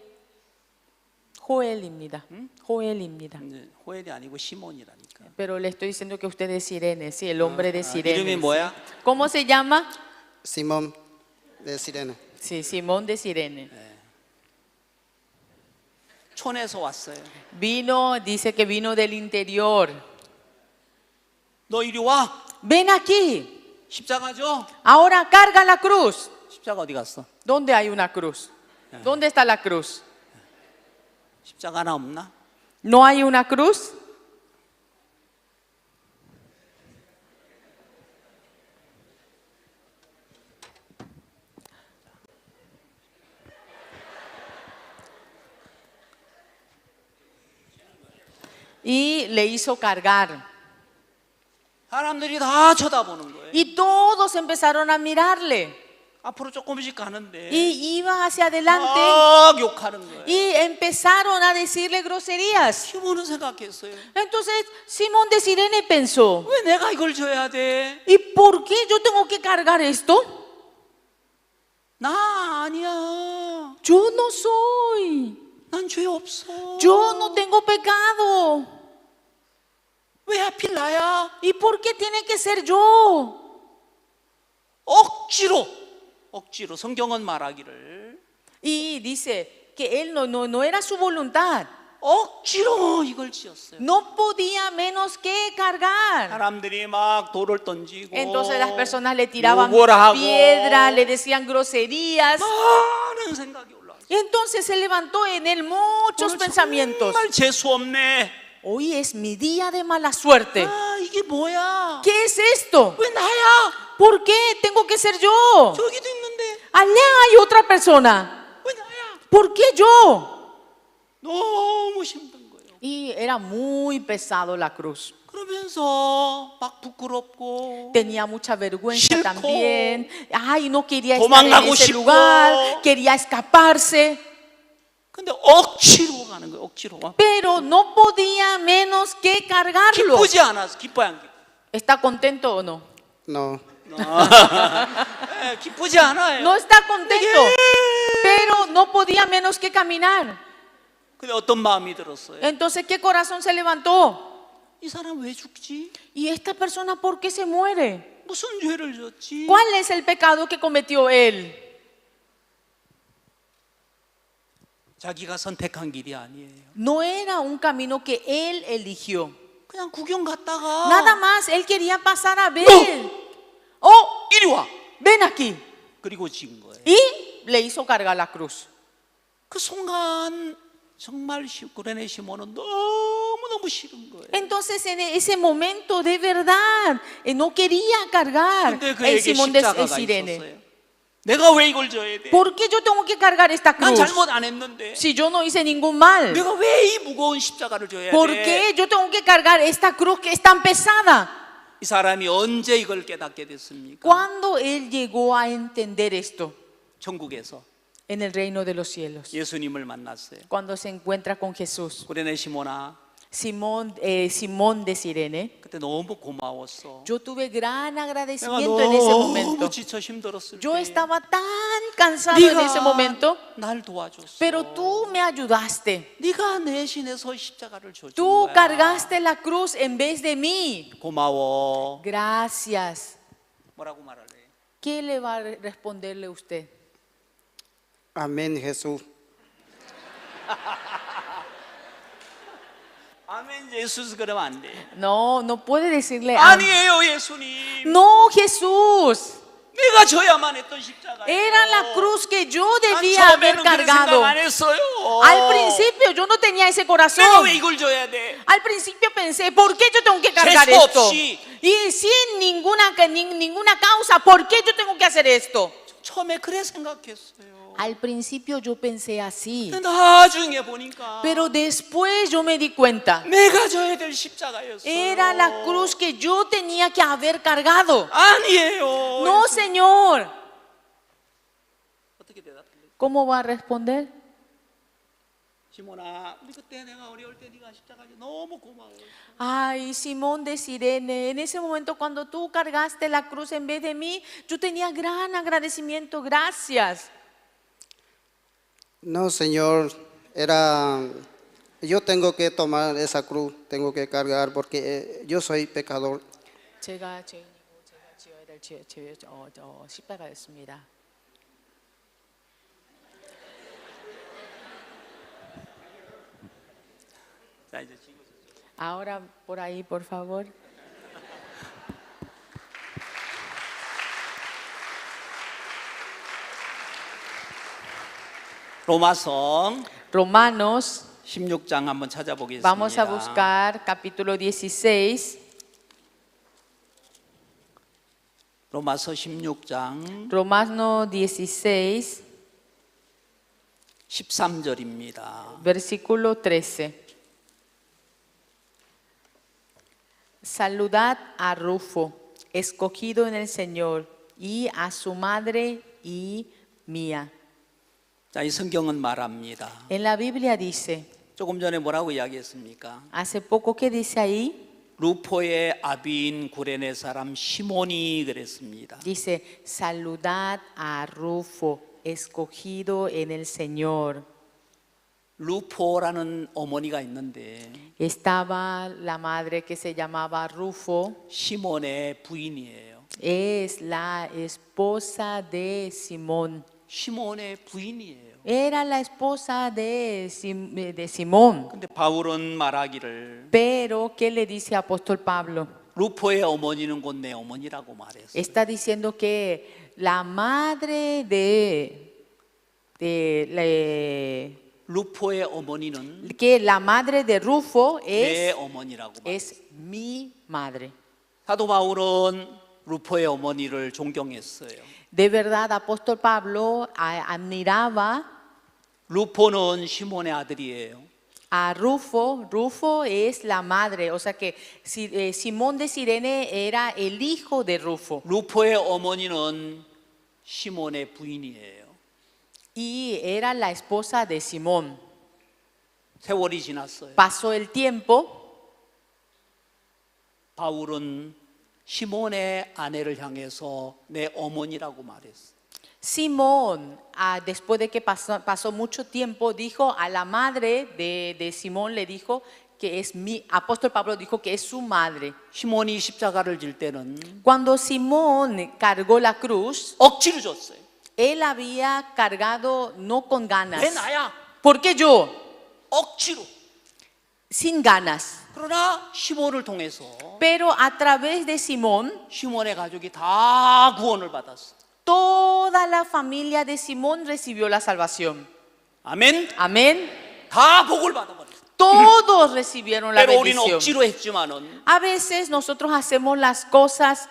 Joel입니다. Joel입니다. 호엘이 아니고 시몬이라니까. Pero le estoy diciendo que usted es Sirene, sí, el hombre de Sirene. 이름이 뭐야? ¿Cómo se llama? Simón de Sirene. Sí, Simón de Sirene. 촌에서 왔어요. Vino, dice que vino del interior. 너 이리 와. Ven aquí. 십자가 줘. Ahora carga la cruz. 십자가 어디 갔어? ¿Dónde hay una cruz? ¿Dónde está la cruz? 십자가 하나 없나? ¿No hay una cruz? Y le hizo cargar. 사람들이 다 쳐다보는 거예요. Y todos empezaron a mirarle. 앞으로 조금씩 가는데 Y iba hacia adelante. 막 욕하는 거예요. Y empezaron a decirle groserías. 시몬은 생각했어요. Entonces Simón de Sirene pensó, 왜 내가 이걸 줘야 돼? ¿y por qué yo tengo que cargar esto? 나 아니야. Yo no soy. 난 죄 없어. Yo no tengo pecado. 왜 하필 나야? ¿Y por qué tiene que ser yo? 억지로 성경은 말하기를 Y dice que él no era su voluntad. 억지로 이걸 지었어요. No podía menos que cargar. 사람들이 막 돌을 던지고 Entonces las personas le tiraban 욕을 하고 piedra, le decían groserías. 많은 생각이 올라왔어요. Y entonces se levantó en él muchos 오늘 pensamientos. 정말 재수 없네. Hoy es mi día de mala suerte. 아, 이게 뭐야? ¿Qué es esto? 왜 나야? ¿Por qué tengo que ser yo? 저기도 있는데 Allá hay otra persona. 왜 나야? ¿Por qué yo? 너무 힘든 거예요. Y era muy pesado la cruz. 그러면서 막 부끄럽고 Tenía mucha vergüenza 싫고, también. Ay, no quería estar en 도망가고 ese 싶고. lugar. Quería escaparse. 근데 억지로 가는 거예요. 억지로. Pero no podía menos que cargarlo. 기쁘지 않았어. 기뻐야 안 기뻐? ¿Está contento o no? No. 기쁘지 않아요. No está contento. Pero no podía menos que caminar. 근데 어떤 마음이 들었어요? Entonces, ¿qué corazón se levantó? 이 사람 왜 죽지? ¿Y esta persona por qué se muere? 무슨 죄를 졌지? ¿Cuál es el pecado que cometió él? 자기가 선택한 길이 아니에요. No era un camino que él eligió. 그냥 구경 갔다가 Nada más, él quería pasar a ver. Oh, 이리 와. ven aquí. 그리고 진 거예요. Y le hizo cargar la cruz. 그 순간 정말 구레네 시몬은 너무너무 싫은 거예요. Entonces en ese momento de verdad no quería cargar 근데 el 그에게 Simón de 십자가가 Sirene. 있었어요. 내가 왜 이걸 져야 돼? ¿Por qué yo tengo que cargar esta 난 cruz? 잘못 안 했는데. Si yo no hice ningún mal. 내가 왜 이 무거운 십자가를 져야 ¿Por 돼? qué yo tengo que cargar esta cruz que es tan pesada? 이 사람이 언제 이걸 깨닫게 됐습니까? ¿Cuándo él llegó a entender esto? 천국에서 En el reino de los cielos. 예수님을 만났어요. Cuando se encuentra con Jesús. 구레네 시몬아, Simón de Sirene. 그때 너무 고마웠어. Yo tuve gran 내가 agradecimiento en ese momento. 너무 지쳐 힘들었을 Yo 때 estaba tan cansado en ese momento, 날 도와줬어. pero tú me ayudaste. 네가 내신에서 십자가를 져준 Tú 거야. cargaste la cruz en vez de mí. 고마워. Gracias. 뭐라고 말할래? ¿Qué le va a responderle usted? Amén, Jesús. 아멘 예수 그러면 안 돼. No, no puede decirle. 아니에요 예수님. No, Jesús. 내가 져야만 했던 십자가예요. Era la cruz que yo 난 debía haber 처음에는 그런 cargado. 생각 안 했어요. Al principio yo no tenía ese 내가 corazón. 왜 이걸 져야 돼? Al principio pensé, ¿por qué yo tengo que cargar 재수 esto? 없이. Y sin ninguna causa, ¿por qué yo tengo que hacer esto? 처음에 그래 생각했어요. Al principio yo pensé así, 근데 나중에 보니까 pero después yo me di cuenta. 내가 져야 될 십자가였어요. Era la cruz que yo tenía que haber cargado. 아니에요. No, Señor. 어떻게 대답할래? ¿Cómo va a responder? 시몬아, 우리 그때 내가 어려울 때 네가 십자가 너무 고마워. Ay, Simón de Sirene, en ese momento cuando tú cargaste la cruz en vez de mí, yo tenía gran agradecimiento, gracias. No, Señor, yo tengo que tomar esa cruz, tengo que cargar porque yo soy pecador. 제가 죄인이고 제가 지어야 될 십자가였습니다. 자, 이제 Ahora por ahí, por favor. 로마서 Romanos, 16장 한번 찾아보겠습니다. vamos a buscar capítulo 16. 로마서 16장 Romanos 16, 13절입니다. versículo 13. Saludad a Rufo, escogido en el Señor, y a su madre y mía. 자, 이 성경은 말합니다. En la Biblia dice, 조금 전에 뭐라고 이야기했습니까? hace poco que dice ahí, 루포의 아비인 구레네 사람 시몬이 그랬습니다. dice, saludad a Rufo, escogido en el Señor. 루포라는 어머니가 있는데 Estaba la madre que se llamaba Rufo, 시몬의 부인이에요. es la esposa de Simón. 시몬의 부인이에요. Era la esposa de Simón. 근데 바울은 말하기를 Pero, ¿qué le dice apóstol Pablo? 루포의 어머니는 곧 내 어머니라고 말했어요. Está diciendo que la madre 루포의 어머니는 que la madre de Rufo 내 어머니라고 말했어요. es mi madre. 사도 바울은 루포의 어머니를 존경했어요. De verdad, apóstol Pablo admiraba 루포는 시몬의 아들이에요. a Rufo. Rufo es la madre, o sea que Simón de Sirene era el hijo de Rufo. 루포의 어머니는 시몬의 부인이에요. Y era la esposa de Simón. 세월이 지났어요. Pasó el tiempo. 바울은 시몬의 아내를 향해서 내 어머니라고 말했어. Simón, después de que pasó mucho tiempo, dijo a la madre de Simón, le dijo que es apóstol Pablo dijo que es su madre. 시몬이 십자가를 질 때는 Cuando Simón cargó la cruz, 억지로 줬어요. él había cargado no con ganas. 왜 나야? ¿Por qué yo? 억지로. Sin ganas. 그러나 시몬을 통해서 Pero a través de Simón, 시몬의 가족이 다 구원을 받았어. toda la familia de Simón recibió la salvación. 아멘. Amén. 다 복을 받아버렸어. Todos recibieron la 때로 우리는 bendición. 억지로 했지만은 A veces nosotros hacemos las cosas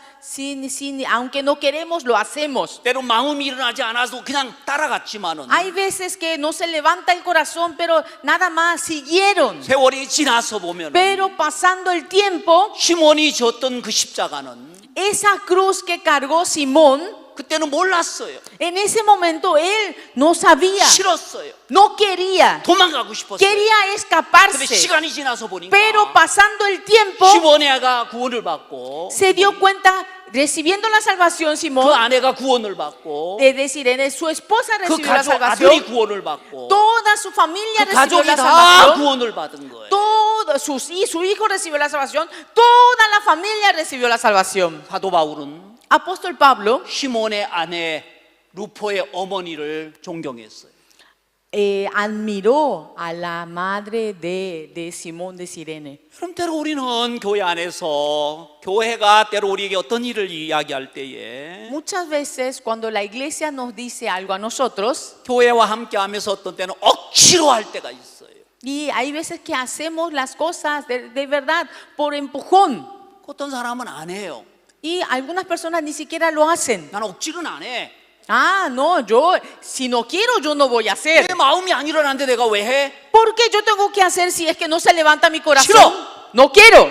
aunque no queremos, lo hacemos. 때로 마음이 일어나지 않아서 그냥 따라갔지만은 Hay veces que no se levanta el corazón, pero nada más siguieron. 세월이 지나서 보면 Pero pasando el tiempo, 시몬이 졌던 그 십자가는 esa cruz que cargó Simón, 그때는 몰랐어요. en ese momento él no sabía, 싫었어요. no quería, 도망가고 싶었어요. quería 근데 escaparse. 시간이 지나서 보니까 Pero pasando el tiempo, 시몬의 아가 구원을 받고 se dio cuenta, recibiendo la salvación, 그 Simón, 아내가 구원을 받고 de Sirene, su esposa 그 recibió la 가족 아들이 salvación, 구원을 받고 toda su familia 그 recibió 가족이 la 다 salvación, 구원을 받은 거예요. su hijo recibió la salvación, toda la familia recibió la salvación. 사도 바울은 Apóstol Pablo 시몬의 아내 루포의 어머니를 존경했어요. admiró a la madre de Simón de Sirene. 그럼 때로 우리는 교회 안에서 교회가 때로 우리에게 어떤 일을 이야기할 때에 Muchas veces cuando la iglesia nos dice algo a nosotros, 교회와 함께하면서 어떤 때는 억지로 할 때가 있어요. y hay veces que hacemos las cosas de verdad por empujón, 어떤 사람은 안 해요. y algunas personas ni siquiera lo hacen. 나는 억지로는 안 해. Ah, no, si no quiero, yo no voy a hacer. 내 마음이 안 일어나는데 내가 왜 해? ¿Por qué yo tengo que hacer si es que no se levanta mi corazón? 싫어. No quiero,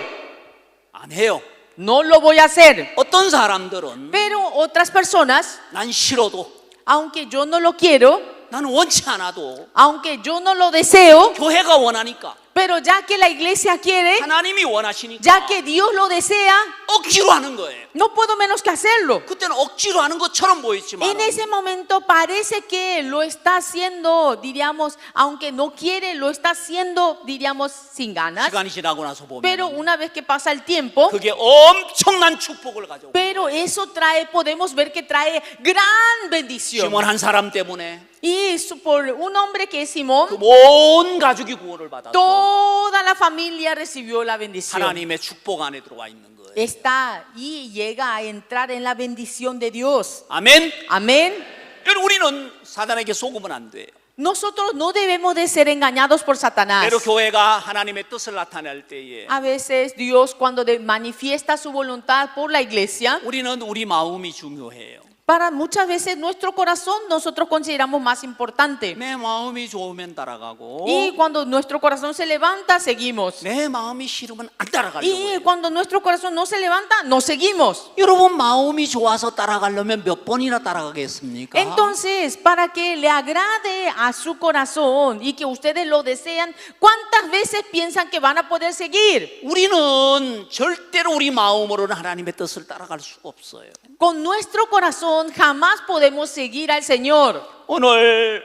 안 해요. no lo voy a hacer. 어떤 사람들은 Pero otras personas, 난 싫어도, aunque yo no lo quiero, 나는 원치 않아도 aunque yo no lo deseo, 교회가 원하니까, pero ya que la iglesia quiere, 하나님이 원하시니까 ya que Dios lo desea, 억지로 하는 거예요. no puedo menos que hacerlo. 그때는 억지로 하는 것처럼 보이지만 En ese momento parece que lo está haciendo, diríamos, aunque no quiere, lo está haciendo, diríamos, sin ganas. 시간이 지나고 나서 보면 Pero una vez que pasa el tiempo, 그게 엄청난 축복을 가져오고, pero eso trae, podemos ver que trae gran bendición. 시몬 한 사람 때문에 Y por un hombre que es Simón, 그 온 가족이 구원을 받았어. toda la familia recibió la bendición. 하나님의 축복 안에 들어와 있는 거예요. Está y llega a entrar en la bendición de Dios. 아멘. Amén. 여러분, 우리는 사단에게 속으면 안 돼요. Nosotros no debemos de ser engañados por Satanás. 때로 교회가 하나님의 뜻을 나타낼 때에 A veces Dios cuando manifiesta su voluntad por la iglesia, 우리는 우리 마음이 중요해요. para muchas veces nuestro corazón nosotros consideramos más importante. 내 마음이 좋으면 따라가고 Y cuando nuestro corazón se levanta, seguimos. 내 마음이 싫으면 안 따라가려고 Y 해요. cuando nuestro corazón no se levanta, no seguimos. 여러분, 마음이 좋아서 따라가려면 몇 번이나 따라가겠습니까? Entonces, para que le agrade a su corazón y que ustedes lo desean, ¿cuántas veces piensan que van a poder seguir? 우리는 절대로 우리 마음으로는 하나님의 뜻을 따라갈 수가 없어요. Con nuestro corazón jamás podemos seguir al Señor. 오늘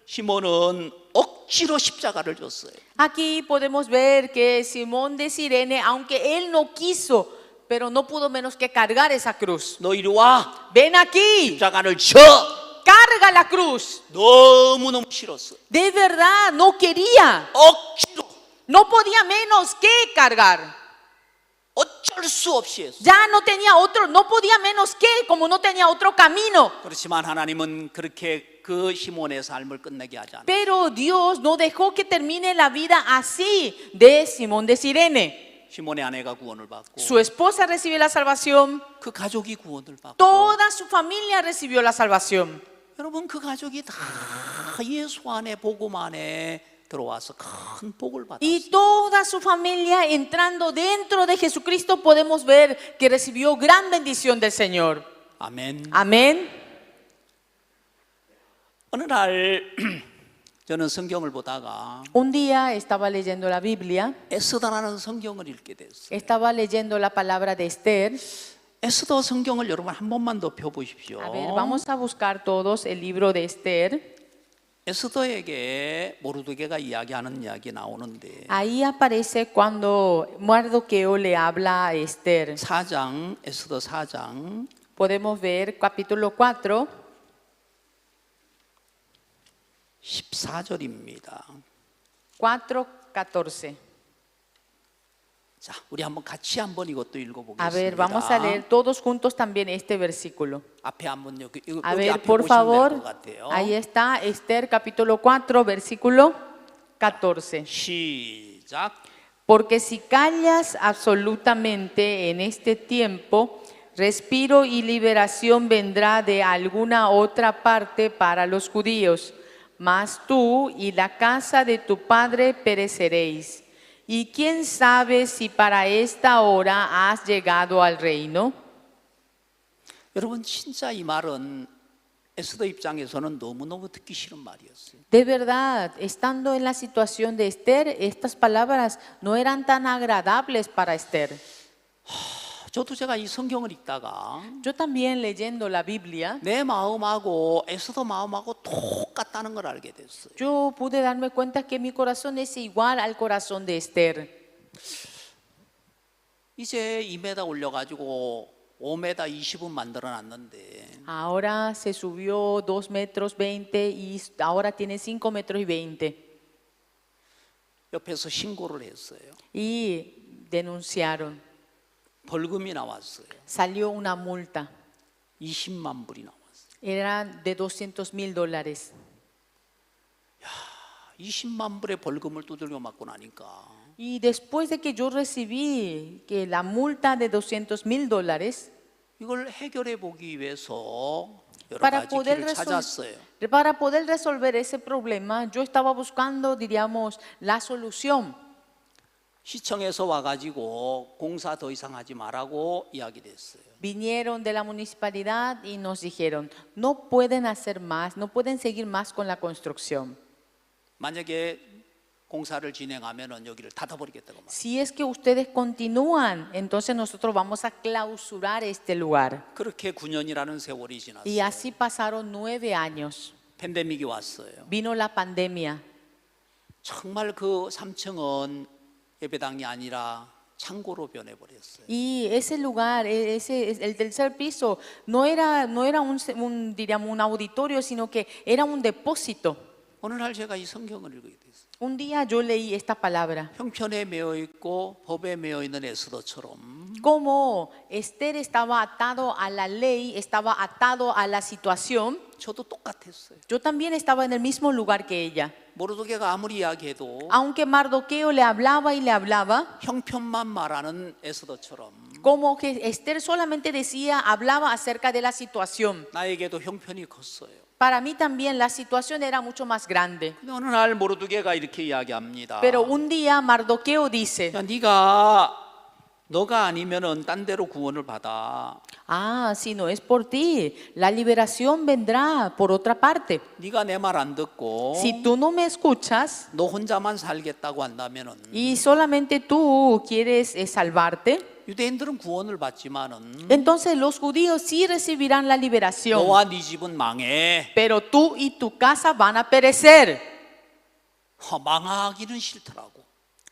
시몬은 억지로 십자가를 줬어요. Aquí podemos ver que Simón de Cirene, aunque él no quiso, pero no pudo menos que cargar esa cruz. 너 이리 와. Ven aquí, 십자가를 쳐. carga la cruz. 너무너무 싫었어. De verdad, no quería, 억지로 no podía menos que cargar. 어쩔 수 없이 했어. Ya no tenía otro, no podía menos que, como no tenía otro camino. 그렇지만 하나님은 그렇게 그 시몬의 삶을 끝내게 하지 않아요. Pero Dios no dejó que termine la vida así de Simón de Cirene. 시몬의 아내가 구원을 받고 Su esposa recibió la salvación, 그 가족이 구원을 받고 toda su familia recibió la salvación. 여러분, 그 가족이 다 예수 안에 복음 안에 들어와서 큰 복을 받았어요. Y toda su familia entrando dentro de Jesucristo podemos ver que recibió gran bendición del Señor. 아멘. Amén. 어느 날 저는 성경을 보다가 Un día estaba leyendo la Biblia, 에스더라는 성경을 읽게 됐어요. estaba leyendo la palabra de Esther. 에스더 성경을 여러분 한 번만 더 펴보십시오. A ver, vamos a buscar todos el libro de Esther. 에스더에게 모르드게가 이야기하는 이야기 나오는데 Ahí aparece cuando Mardoqueo le habla a Esther. 4장, 에스더 4장 Podemos ver capítulo 4, 14절입니다. 4:14. 자, 우리 한번 같이 한번 이것도 읽어보겠습니다. A ver, vamos a leer todos juntos también este versículo. 앞에 한번 여기 A 여기 ver, 앞에 por 보시면 될 favor, 것 같아요. ahí está Esther capítulo 4, versículo 14. 시작. Porque si callas absolutamente en este tiempo, respiro y liberación vendrá de alguna otra parte para los judíos, mas tú y la casa de tu padre pereceréis. ¿Y quién sabe si para esta hora has llegado al reino? 여러분, 진짜 이 말은 에스더 입장에서는 너무너무 듣기 싫은 말이었어요. De verdad, estando en la situación de Esther, estas palabras no eran tan agradables para Esther. 저도 제가 이 성경을 읽다가 Yo también leyendo la Biblia, 내 마음하고 에스더 마음하고 똑같다는 걸 알게 됐어요. yo pude darme cuenta que mi corazón es igual al corazón de Esther. 이제 2m 올려가지고 5m 20은 만들어놨는데 Ahora se subió 2 metros 20 y ahora tiene 5 metros y 20. 옆에서 신고를 했어요. Y denunciaron. 벌금이 나왔어요. Salió una multa. 20만 불이 나왔어요. Era de $200,000. 20만 불의 벌금을 두들겨 맞고 나니까 Y después de que yo recibí que la multa de $200,000, 이걸 해결해 보기 위해서 여러 Para 가지 poder, 길을 찾았어요. para poder resolver ese problema, yo estaba buscando, diríamos, la solución. 시청에서 와가지고 공사 더 이상 하지 말라고 이야기됐어요. Vinieron de la municipalidad y nos dijeron, no pueden hacer más, no pueden seguir más con la construcción. 만약에 공사를 진행하면은 여기를 닫아버리겠다고 말해요. Si es que ustedes continúan, entonces nosotros vamos a clausurar este lugar. 그렇게 9년이라는 세월이 지났어요. Y así pasaron 9 años. 팬데믹이 왔어요. Vino la pandemia. 정말 그 3층은 예배당이 아니라 창고로 변해버렸어요. Y ese lugar, el tercer piso, no era diríamos, un auditorio, sino que era un depósito. 어느 날 제가 이 성경을 읽게 됐어요. Un día yo leí esta palabra. 형편에 매여 있고 법에 매여 있는 에스더처럼 Como Esther estaba atado a la ley, estaba atado a la situación, 저도 똑같았어요. yo también estaba en el mismo lugar que ella. 모르드게가 아무리 이야기해도 Aunque Mardoqueo le hablaba y le hablaba, 형편만 말하는 에스더처럼 como que Esther solamente hablaba acerca de la situación. 나에게도 형편이 컸어요. Para mí también la situación era mucho más grande. 근데 어느 날 모르드게가 이렇게 이야기합니다. Pero un día Mardoqueo dice, 야, 너가 아니면은 딴 데로 구원을 받아. ah, si no es por ti, la liberación vendrá por otra parte. 네가 내 말 안 듣고 Si tú no me escuchas 너 혼자만 살겠다고 한다면은 y solamente tú quieres salvarte, 유대인들은 구원을 받지만은 entonces los judíos sí recibirán la liberación. 너와 네 집은 망해. Pero tú y tu casa van a perecer. 망하기는 싫더라고.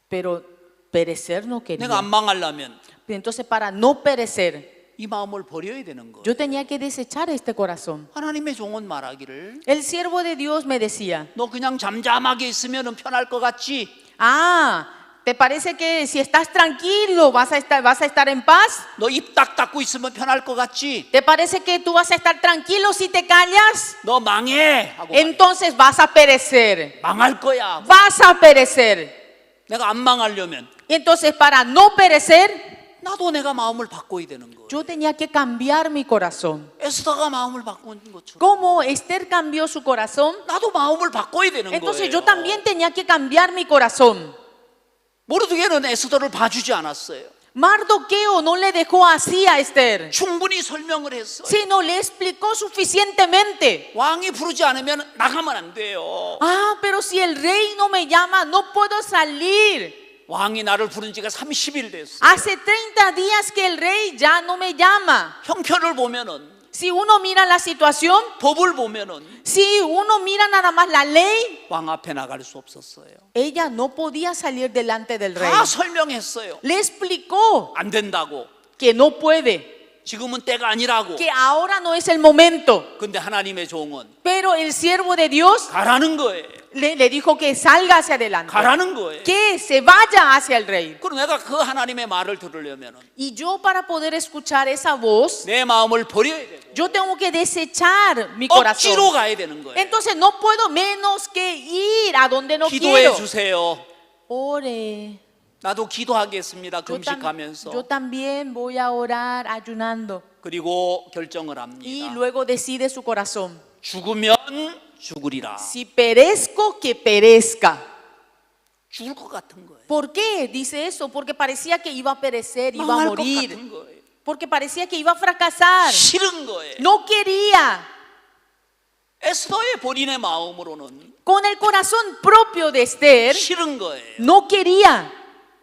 Pero perecer no 내가 quería. 안 망하려면 Entonces para no perecer, 이 마음을 버려야 되는 거예요. yo tenía que desechar este corazón. 하나님의 종은 말하기를 El siervo de Dios me decía, 너 그냥 잠잠하게 있으면 편할 것 같지? ah, ¿te parece que si estás tranquilo vas a estar en paz? 너 입 딱 닫고 있으면 편할 것 같지? ¿Te parece que tú vas a estar tranquilo si te callas? 너 망해 하고 Entonces vas a perecer. 망할 거야. Vas a perecer. 내가 안 망하려면 Y entonces para no perecer, 나도 내가 마음을 바꿔야 되는 거예요. yo tenía que cambiar mi corazón. 에스더가 마음을 바꾼 것처럼 Como Esther cambió su corazón, 나도 마음을 바꿔야 되는 entonces 거예요. yo también tenía que cambiar mi corazón. 모르드게는 에스더를 봐주지 않았어요. Mardoqueo no le dejó así a Esther, 충분히 설명을 했어요. sino le explicó suficientemente. 왕이 부르지 않으면 나가면 안 돼요. Ah, pero si el rey no me llama, no puedo salir. 왕이 나를 부른 지가 30일 됐어요. Hace 30 días que el rey ya no me llama. 형편을 보면은 Si uno mira la situación, 법을 보면은 si uno mira nada más la ley, 왕 앞에 나갈 수 없었어요. ella no podía salir delante del rey. 다 설명했어요. Le explicó 안 된다고. que no puede, 지금은 때가 아니라고. que ahora no es el momento. 근데 하나님의 종은 Pero el siervo de Dios 가라는 거예요. le dijo que salga hacia adelante, 가라는 거예요. que se vaya hacia el rey. 그럼 내가 그 하나님의 말을 들으려면은 Y yo para poder escuchar esa voz, 내 마음을 버려야 되고 yo tengo que desechar mi 억지로 corazón. 가야 되는 거예요. Entonces no puedo menos que ir a donde no 기도해 quiero. 주세요. Ore. 나도 기도하겠습니다. Yo 금식하면서. también voy a orar ayunando. 그리고 결정을 Y 합니다. luego decide su corazón. 죽으면 죽으리라. Si perezco, que perezca. 죽을 것 같은 거예요. ¿Por qué dice eso? Porque parecía que iba a perecer, iba a 망할 것 morir. 같은 거예요. Porque parecía que iba a fracasar. 싫은 거예요. No quería. 에스더의 본인의 마음으로는 Con el corazón propio de Esther, 싫은 거예요. no quería.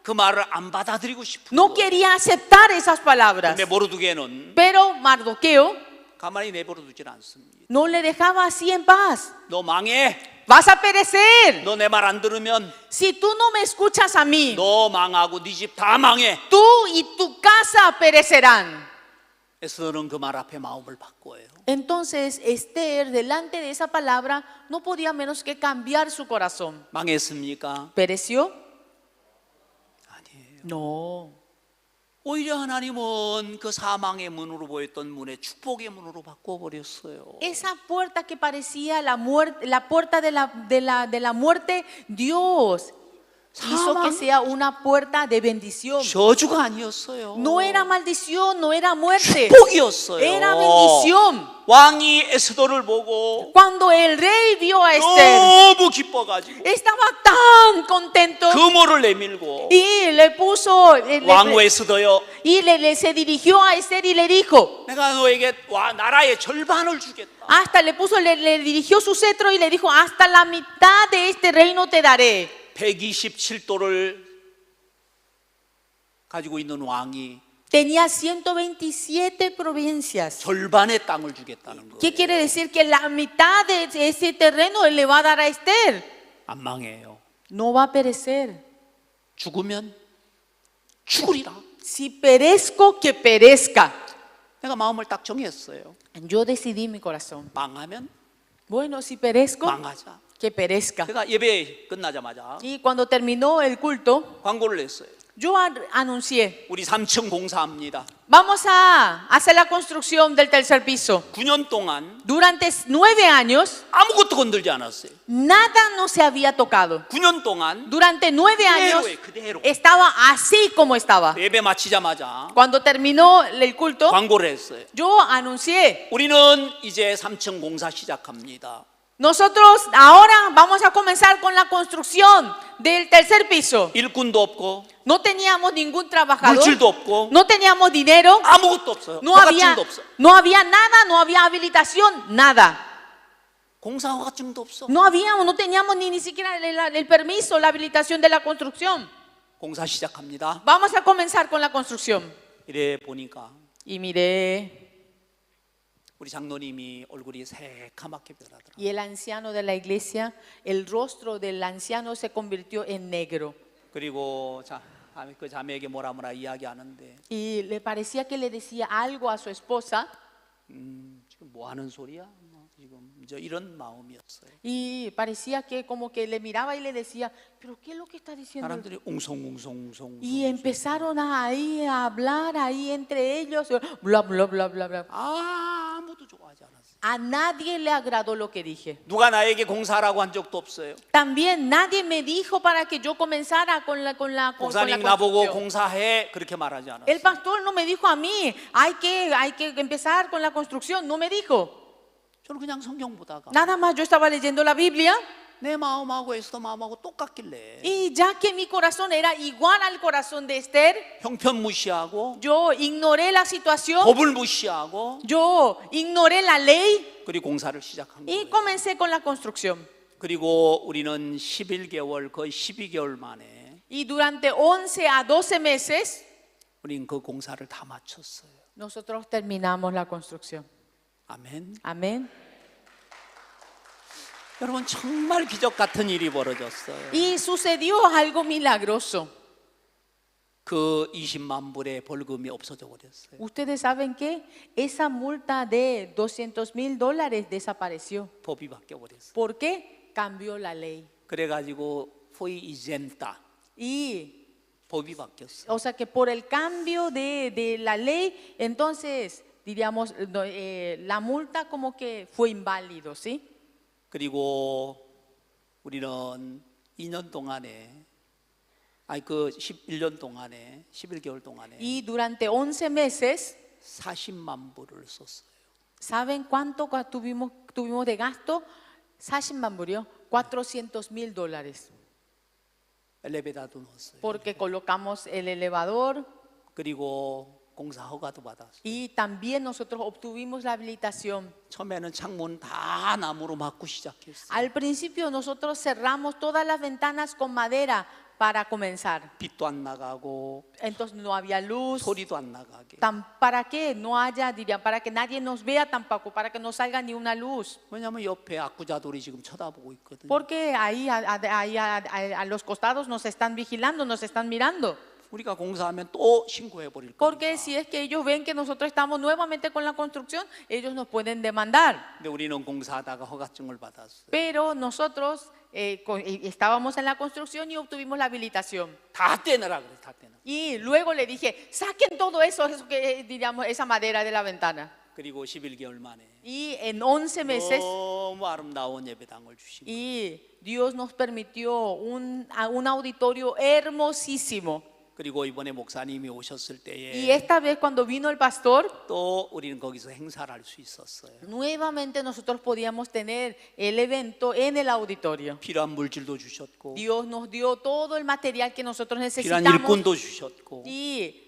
그 말을 안 받아들이고 싶은 No 거예요. quería aceptar esas palabras. 근데 모르드게는 Pero Mardoqueo 가만히 내버려 두질 않습니다. no le dejaba así en paz. 너 망해. Vas a perecer. 너 내 말 안 들으면 Si tú no me escuchas a mí, 너 망하고 네 집 다 망해. tú y tu casa perecerán. 에스더는 그 말 앞에 마음을 바꿔요. Entonces Esther, delante de esa palabra, no podía menos que cambiar su corazón. 망했습니까? ¿Pereció? 아니에요. No. 오히려 하나님은 그 사망의 문으로 보였던 문에 축복의 문으로 바꿔버렸어요. Esa puerta que parecía la puerta de la muerte, Dios hizo que 사망 sea una puerta de bendición. 저주가 아니었어요. No era maldición, no era muerte, 축복이었어요. era bendición. 왕이 에스더를 보고 Cuando el rey vio a Esther, 너무 기뻐가지고 estaba tan contento 금호를 내밀고 y le puso, 왕후 에스더여, se dirigió a Esther y le dijo, 내가 너에게 나라의 절반을 주겠다. hasta le dirigió su cetro y le dijo, hasta la mitad de este reino te daré. 127도를 가지고 있는 왕이 Tenía 127 provincias. 절반의 땅을 주겠다는 거예요. ¿Qué quiere decir? Que la mitad de ese terreno le va a dar a Esther. 안 망해요. No va a perecer. 죽으면 죽으리라. Si perezco, que perezca. 내가 마음을 딱 정했어요. Yo decidí en mi corazón. 망하면 Bueno, si perezco, 망하자. que perezca. 제가 예배 끝나자마자 Y cuando terminó el culto, 광고를 냈어요. yo anuncié, 우리 3층 공사합니다. vamos a hacer la construcción del tercer piso. 9년 동안 Durante 9 años, 아무것도 건들지 않았어요. nada no se había tocado. 9년 동안 Durante 9 años 그대로 estaba así como estaba. 예배 마치자마자 Cuando terminó el culto, 광고를 했어요. yo anuncié, 우리는 이제 3층 공사 시작합니다. nosotros ahora vamos a comenzar con la construcción del tercer piso. 일꾼도 없고 No teníamos ningún trabajador, 물질도 없고 no teníamos dinero, 아무것도 없어요. no había 허가증도 없어. nada, no había habilitación, nada. 공사 허가증도 없어. No teníamos ni siquiera el permiso, la habilitación de la construcción. 공사 시작합니다. Vamos a comenzar con la construcción. 이래 보니까 Y miré, 우리 장로님이 얼굴이 새카맣게 변하더라. y el anciano de la iglesia, el rostro del anciano se convirtió en negro. 그리고 그 자매에게 뭐라 이야기하는데 Y le parecía que le decía algo a su esposa. 지금 뭐 하는 소리야? 지금 이런 마음이었어요. Y parecía que como que le miraba y le decía, pero ¿qué es lo que está diciendo? 사람들이 웅성웅성. Y empezaron ahí a hablar ahí entre ellos, bla bla bla bla bla. 아무도 좋아하지 않았어요. A nadie le agradó lo que dije. 누가 나에게 공사라고 한 적도 없어요. También nadie me dijo para que yo comenzara con la 목사님 나보고 construcción. 공사해 그렇게 말하지 않았어요. El pastor no me dijo a mí, hay que empezar con la construcción, no me dijo. 저는 그냥 성경 보다가 Nada más yo estaba leyendo la Biblia 내 마음하고 에스더 마음하고 똑같길래 y ya que mi corazón era igual al corazón de Esther, 형편 무시하고 yo ignoré la situación, 법을 무시하고 yo ignoré la ley 그리고 공사를 시작한 y 거예요. comencé con la construcción. 그리고 우리는 11개월 거의 12개월 만에 Y durante 11 a 12 meses 우리는 그 공사를 다 마쳤어요. nosotros terminamos la construcción. 아멘. Amén. 여러분 정말 기적 같은 일이 벌어졌어요. Y sucedió algo milagroso. 그 20만 불의 벌금이 없어져 버렸어요. Ustedes saben que esa multa de $200,000 desapareció. 법이 바뀌어 버렸어요. ¿Por qué? Cambió la ley. 그래가지고 포이 이젠다 Y, 법이 바뀌었어요. o sea que por el cambio de la ley, entonces, diríamos, la multa como que fue inválido, ¿sí? 그리고 우리는 2년 동안에 그 11년 동안에 11개월 동안에 Y durante 11 meses, 40만 불을 썼어요. ¿saben cuánto tuvimos de gasto? 40만 불이요. $400,000. 엘리베이터도 넣었어요. Porque colocamos el elevador 그리고 공사 허가도 받았어요. y también nosotros obtuvimos la habilitación. 처음에는 창문 다 나무로 막고 시작했어요. Al principio nosotros cerramos todas las ventanas con madera para comenzar. 빛도 안 나가고 Entonces no había luz. 소리도 안 나가게. ¿Para qué? No haya, dirían, para que nadie nos vea tampoco, para que no salga ni una luz. 왜냐하면 옆에 압구자돌이 지금 쳐다보고 있거든요. Porque ahí a los costados nos están vigilando, nos están mirando. 우리가 공사하면 또 신고해 버릴 거예요. Porque si es que ellos ven que nosotros estamos nuevamente con la construcción, ellos nos pueden demandar. 근데 우리는 공사하다가 허가증을 받았어요. Pero nosotros estábamos en la construcción y obtuvimos la habilitación. 다 떼내라 그래, 다 떼내라. Y luego le dije, saquen todo eso que diríamos, esa madera de la ventana. 그리고 11개월 만에 Y en 11 meses, 너무 아름다운 예배당을 주신 거예요. y Dios nos permitió un auditorio hermosísimo. 그리고 이번에 목사님이 오셨을 Y 때에 esta vez cuando vino el pastor, 또 우리는 거기서 행사를 할 수 있었어요. nuevamente nosotros podíamos tener el evento en el auditorio. 필요한 물질도 주셨고 Dios nos dio todo el material que nosotros 필요한 necesitamos. 일꾼도 주셨고 Y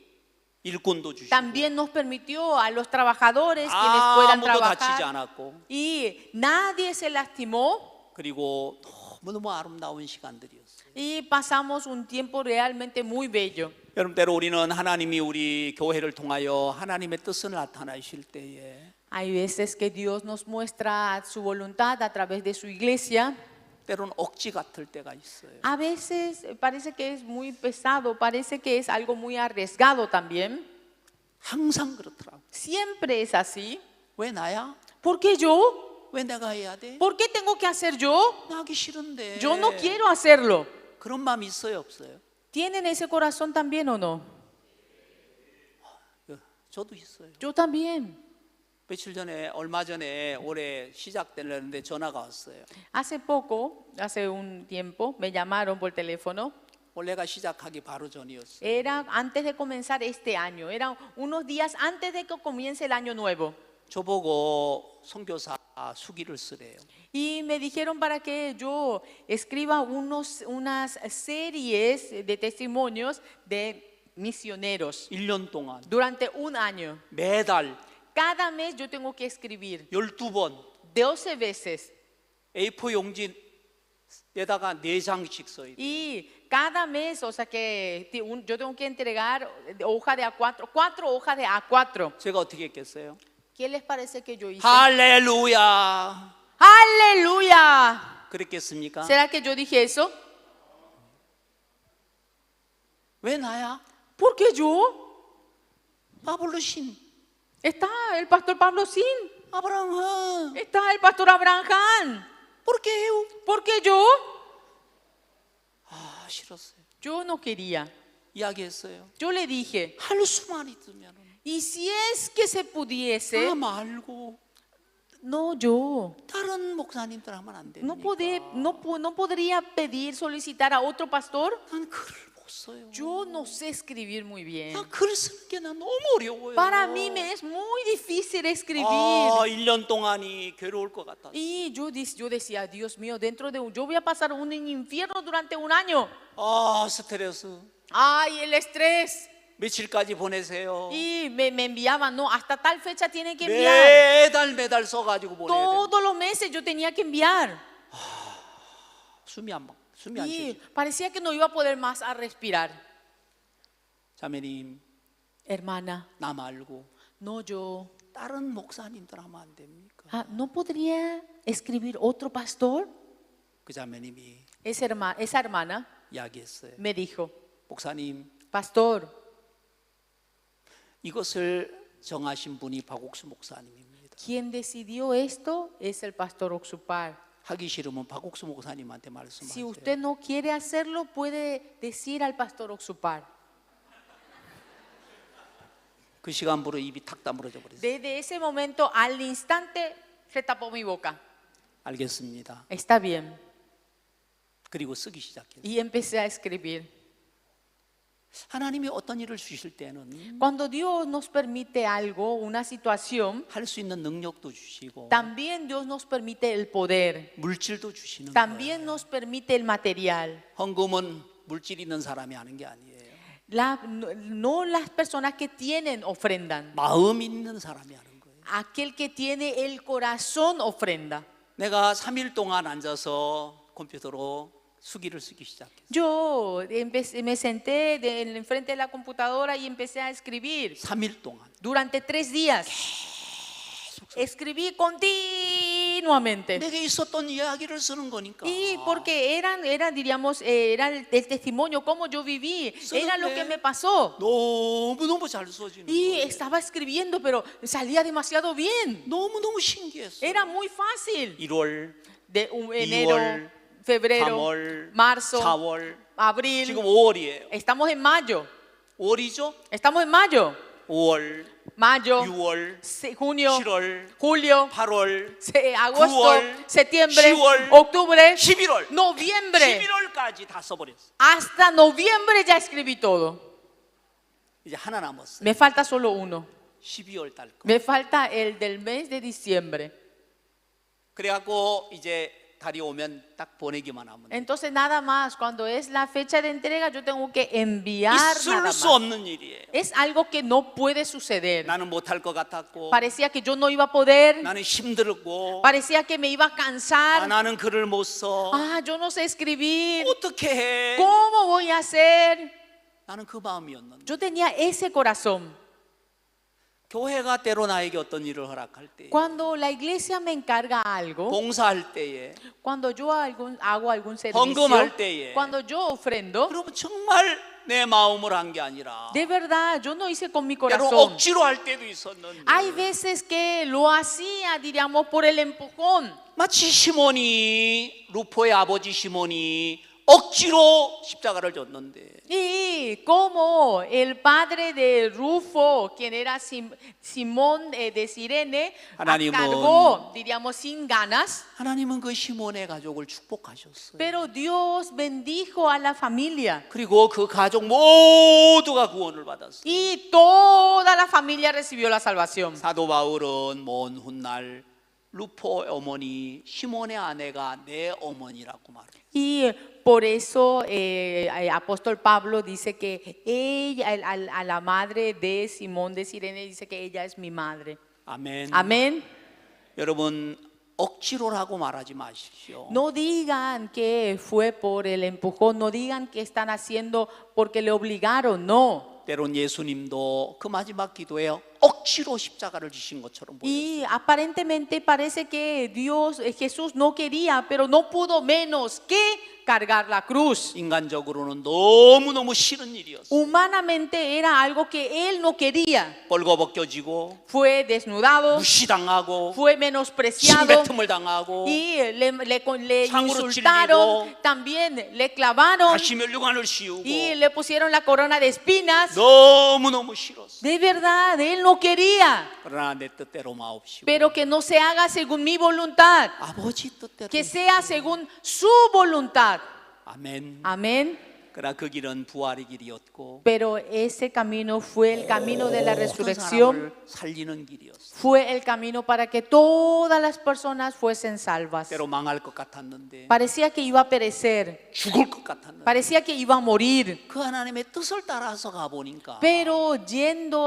일꾼도 주시고 también nos permitió a los trabajadores quienes puedan 아무도 다치지 trabajar. 않았고 Y nadie se lastimó. 그리고 너무너무 아름다운 시간들이었어요. Y pasamos un tiempo realmente muy bello. 여러분 때로 우리는 하나님이 우리 교회를 통하여 하나님의 뜻을 나타내실 때에 Hay veces que Dios nos muestra su voluntad a través de su iglesia. 때로는 억지 같을 때가 있어요. A veces parece que es muy pesado, parece que es algo muy arriesgado también. 항상 그렇더라고. Siempre es así. 왜 나야? ¿Por qué yo? 왜 내가 해야 돼? ¿Por qué tengo que hacer yo? 나 하기 싫은데. Yo no quiero hacerlo. 그런 마음 있어요, 없어요? ¿Tienen ese corazón también o no? 저도 있어요. Yo también. 며칠 전에 얼마 전에 올해 시작되려는데 전화가 왔어요. Hace poco, hace un tiempo, me llamaron por teléfono. 올해가 시작하기 바로 전이었어요. Era antes de comenzar este año, eran unos días antes de que comience el año nuevo. 저보고 선교사 수기를 쓰래요. Y me dijeron para que yo escriba unas series de testimonios de misioneros 1년 동안 durante un año. 매달 Cada mes yo tengo que escribir 12번 12 veces. A4 용지에다가 4장씩 써야 돼요. Y cada mes, o sea que yo tengo que entregar hoja de A4, 4 hojas de A4. 제가 어떻게 했겠어요? ¿Qué les parece que yo hice? 할렐루야. ¡Aleluya! 그랬겠습니까? ¿Será que yo dije eso? 왜 나야? ¿Por qué yo? 바블로 신, Está el pastor Pablo Sin. 아브라함. Está el pastor Abraham. ¿Por qué yo? ¿Por qué yo? 아, 싫었어요. Yo no quería. 이야기했어요. Yo le dije, 할 수만 있으면 y si es que se pudiese, 나 말고 no yo. 다른 목사님들 하면 안 됩니까? No podría pedir, solicitar a otro pastor. 난 글을 못 써요. Yo no sé escribir muy bien. 나 글 쓰는 게 난 너무 어려워요. Para mí me es muy difícil escribir. 아, 1년 동안이 괴로울 것 같았어요. Y yo decía, Dios mío, yo voy a pasar un infierno durante un año. 아, 스트레스. Ay, el estrés. 며칠까지 보내세요. Y me enviaban, no, hasta tal fecha tiene que enviar. 매달 써가지고 보내야 돼. Todos los meses yo tenía que enviar. 숨이 안 Y 쉬지. parecía que no iba a poder más a respirar. 자매님, Hermana, 나 말고 no yo. 다른 목사님들 하면 안 됩니까? ¿No podría escribir otro pastor? 그 자매님이 Esa hermana 이야기했어요. me dijo, 목사님, pastor, 이것을 정하신 분이 박옥수 목사님입니다. quien decidió esto es el pastor Oxupar. 하기 싫으면 박옥수 목사님한테 Si 말씀하세요. usted no quiere hacerlo, puede decir al pastor Oxupar. 그 시간부로 입이 탁 다물어져 버렸어요. Desde ese momento al instante se tapó mi boca. 알겠습니다. Está bien. 그리고 쓰기 시작했어요. Y empecé a escribir. 하나님이 어떤 일을 주실 때는 Cuando Dios nos permite algo, una situación, 할 수 있는 능력도 주시고 también Dios nos permite el poder. 물질도 주시는 También 거예요. nos permite el material. 헌금은 물질 있는 사람이 하는 게 아니에요. No las personas que tienen ofrendan. 마음 있는 사람이 하는 거예요. Aquel que tiene el corazón ofrenda. 내가 3일 동안 앉아서 컴퓨터로 수기를 쓰기 시작했어요. Yo me senté enfrente de la computadora y empecé a escribir. 3일 동안. Durante 3 días. Escribí continuamente. 내게 있었던 이야기를 쓰는 거니까. Y porque diríamos, era el testimonio, cómo yo viví, era lo que me pasó. 너무너무 잘 써지는 Y 거예요. estaba escribiendo, pero salía demasiado bien. 너무너무 신기했어요. Era muy fácil. 1월, De enero, 2월, febrero, 3월, marzo, 4월, abril. 지금 5월이에요. Estamos en mayo. 5월이죠? Estamos en mayo. 5월, mayo, 6월, junio, 7월, julio, 8월, agosto, 9월, septiembre, 10월, octubre, 11월, noviembre. 11월까지 다 써버렸어. Hasta noviembre ya escribí todo. 이제 하나 남았어. Me falta solo uno. 12월 달 거. Me falta el del mes de diciembre. 그래갖고 이제 달이 오면 딱 보내기만 하면 돼. Entonces nada más, cuando es la fecha de entrega, yo tengo que enviar 있을 nada 수 más. 없는 일이에요. Es algo que no puede suceder. 나는 못할 것 같았고, Parecía que yo no iba a poder. 나는 힘들었고, Parecía que me iba a cansar. 나는 글을 못 써. Ah, yo no sé escribir. 어떻게 해? ¿Cómo voy a hacer? 나는 그 마음이었는데. Yo tenía ese corazón. 교회가 때로 나에게 어떤 일을 허락할 때, Cuando la iglesia me encarga algo, 봉사할 때에, cuando yo hago algún servicio, 헌금할 때에, cuando yo ofrendo, 여러분 정말 내 마음으로 한 게 아니라 de verdad, yo no hice con mi 때로 corazón. 억지로 할 때도 있었는데, Hay veces que lo hacía, diríamos, por el empujón. 마치 시몬이, 루포의 아버지 시몬이 억지로 십자가를 졌는데, Y como el padre de Rufo, quien era Simón de Cirene, 하나님은- cargó, diríamos, sin ganas, 하나님은 그 시몬의 가족을 축복하셨어요. pero Dios bendijo a la familia. 그리고 그 가족 모두가 구원을 받았어요. Y toda la familia recibió la salvación. 사도 바울은 먼 훗날 루포 어머니 시몬의 아내가 내 어머니라고 말해요. Y por eso apóstol Pablo dice que ella, a la madre de Simón de Cirene, dice que ella es mi madre. 아멘. Amén. 여러분 억지로라고 말하지 마십시오. No digan que fue por el empujón, no digan que están haciendo porque le obligaron, no. 때론 예수님도 그 마지막 기도에 억지로 십자가를 지신 것처럼 보여요. Y aparentemente parece que Jesús no quería, pero no pudo menos que cargar la cruz. 인간적으로는 너무너무 싫은 일이었어요. Humanamente era algo que él no quería. 벌거벗겨지고 Fue desnudado, 무시당하고 fue menospreciado 침뱉음을 당하고 y le 상으로 insultaron, 찔리고 también le clavaron 다시 멸류관을 씌우고 y le pusieron la corona de espinas. 너무너무 싫었어요. De verdad, él no quería, 그러나 내 뜻대로 마옵시고 pero que no se haga según mi voluntad, 아버지 뜻대로. que sea según su voluntad. 아멘. Amén. 그러나 그 길은 부활의 길이었고 Pero ese camino fue el camino de la 모든 resurrección, 사람을 살리는 길이었어요. fue el camino para que todas las personas fuesen salvas. 때로 망할 것 같았는데 Parecía que iba a perecer, 죽을 것 같았는데 parecía que iba a morir, 그 하나님의 뜻을 따라서 가보니까 pero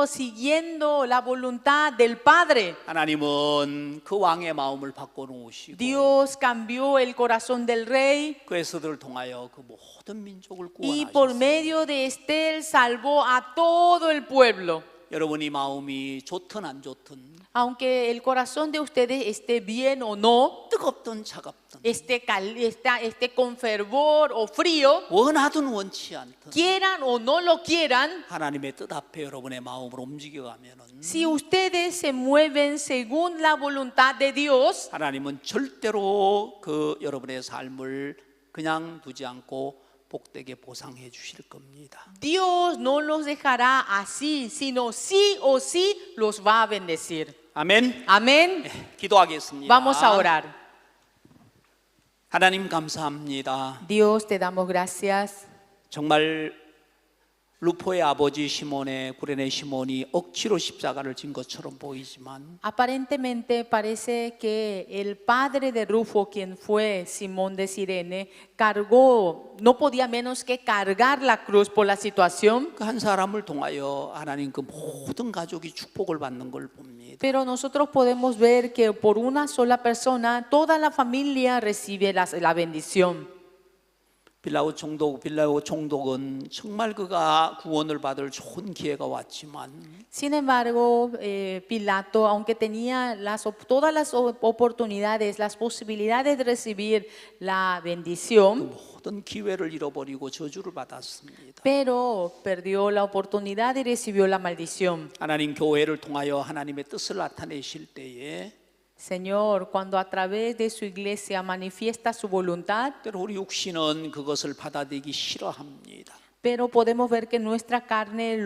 siguiendo la voluntad del Padre, 하나님은 그 왕의 마음을 바꿔놓으시고 Dios cambió el corazón del rey 그 에스더를 통하여 그 모든 민족을 y por 구원하셨어요. medio de Estel salvó a todo el pueblo. 여러분이 마음이 좋든 안 좋든 Aunque el corazón de ustedes esté bien o no, 뜨겁든 차갑든 esté con fervor o frío, 원하든 원치 않든 quieran o no lo quieran, 하나님의 뜻 앞에 여러분의 마음으로 움직여가면은 si ustedes se mueven según la voluntad de Dios, 하나님은 절대로 그 여러분의 삶을 그냥 두지 않고 복되게 보상해 주실 겁니다. Dios no los dejará así, sino sí o sí los va a bendecir. 아멘. Amén. 기도하겠습니다. Vamos a orar. 하나님 감사합니다. Dios, te damos gracias. 정말 루포의 아버지 시몬의 구레네 시몬이 억지로 십자가를 진 것처럼 보이지만 Aparentemente parece que el padre de Rufo, quien fue Simón de Cirene, cargó, no podía menos que cargar la cruz por la situación. 그 한 사람을 통하여 하나님 그 모든 가족이 축복을 받는 걸 봅니다. Pero nosotros podemos ver que por una sola persona toda la familia recibe la bendición. 빌라오 총독은 정말 그가 구원을 받을 좋은 기회가 왔지만 Sin embargo, Pilato, aunque tenía todas las oportunidades, las posibilidades de recibir la bendición, 모든 기회를 잃어버리고 저주를 받았습니다. pero perdió la oportunidad y recibió la maldición. 하나님 교회를 통하여 하나님의 뜻을 나타내실 때에 Señor, cuando a través de su iglesia manifiesta su voluntad, 때로 우리 육신은 그것을 받아들이기 싫어합니다. pero podemos ver que nuestra carne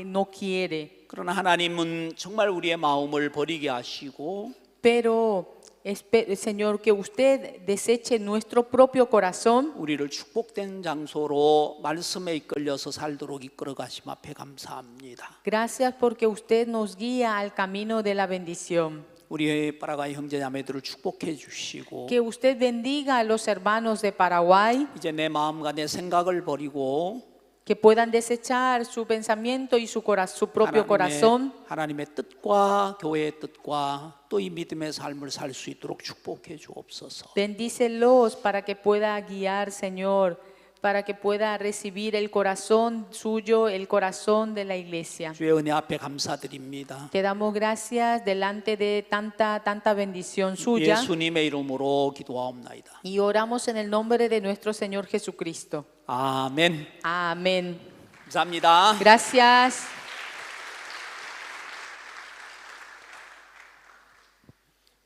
no quiere. 그러나 하나님은 정말 우리의 마음을 버리게 하시고 Pero, Señor, que usted deseche nuestro propio corazón 우리를 축복된 장소로 말씀에 이끌려서 살도록 이끌어 가심 앞에 감사합니다. Gracias porque usted nos guía al camino de la bendición. 우리의 파라과이 형제자매들을 축복해 주시고 Que usted bendiga a los hermanos de Paraguay, 이제 내 마음과 내 생각을 버리고 que puedan desechar su pensamiento y su propio corazón. 하나님의 뜻과 교회의 뜻과 또 이 믿음의 삶을 살 수 있도록 축복해 주옵소서. Bendícelos para que pueda guiar, Señor, para que pueda recibir el corazón suyo, el corazón de la iglesia. 주의 은혜 앞에 감사드립니다. Te damos gracias delante de tanta bendición suya. 예수님의 이름으로 기도하옵나이다. Y oramos en el nombre de nuestro Señor Jesucristo. 아멘. Amén. 감사합니다. Gracias.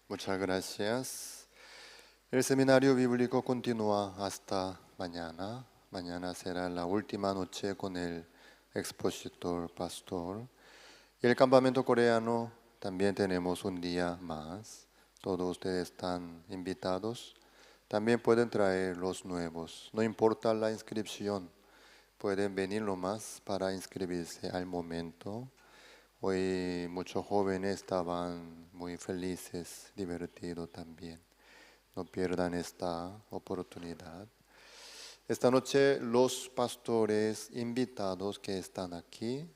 Muchas gracias. El seminario bíblico continúa hasta mañana. Mañana será la última noche con el expositor pastor. Y el campamento coreano también tenemos un día más. Todos ustedes están invitados. También pueden traer los nuevos. No importa la inscripción. Pueden venir nomás para inscribirse al momento. Hoy muchos jóvenes estaban muy felices, divertidos también. No pierdan esta oportunidad. Esta noche los pastores invitados que están aquí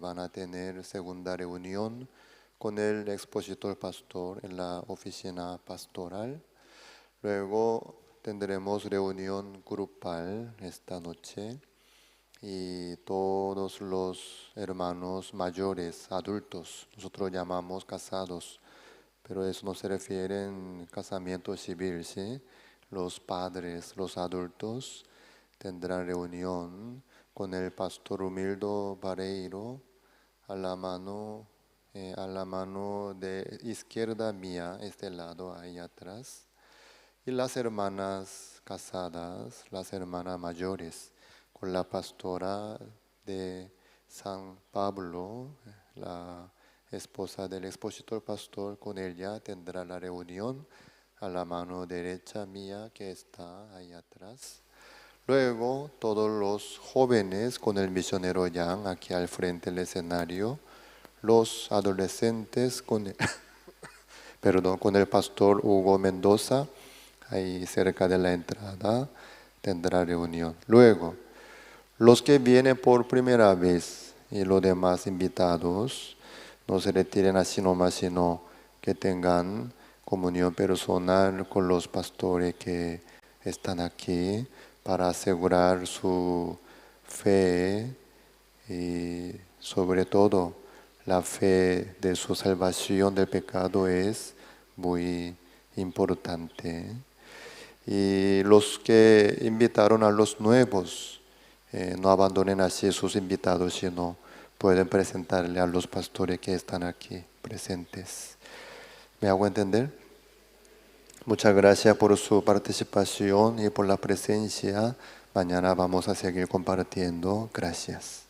van a tener segunda reunión con el expositor pastor en la oficina pastoral. Luego tendremos reunión grupal esta noche y todos los hermanos mayores, adultos, nosotros llamamos casados, pero eso no se refiere en casamiento civil, ¿sí? Los padres, los adultos tendrán reunión con el pastor Humildo Barreiro a la mano de izquierda mía, este lado ahí atrás. Y las hermanas casadas, las hermanas mayores, con la pastora de San Pablo, la esposa del expositor pastor, con ella tendrá la reunión a la mano derecha mía que está ahí atrás. Luego todos los jóvenes con el misionero Yang aquí al frente del escenario, los adolescentes con el pastor Hugo Mendoza, ahí cerca de la entrada, tendrá reunión. Luego, los que vienen por primera vez y los demás invitados, no se retiren así nomás, sino que tengan comunión personal con los pastores que están aquí para asegurar su fe y sobre todo la fe de su salvación del pecado es muy importante. Y los que invitaron a los nuevos, no abandonen así sus invitados, sino pueden presentarle a los pastores que están aquí presentes. ¿Me hago entender? Muchas gracias por su participación y por la presencia. Mañana vamos a seguir compartiendo. Gracias.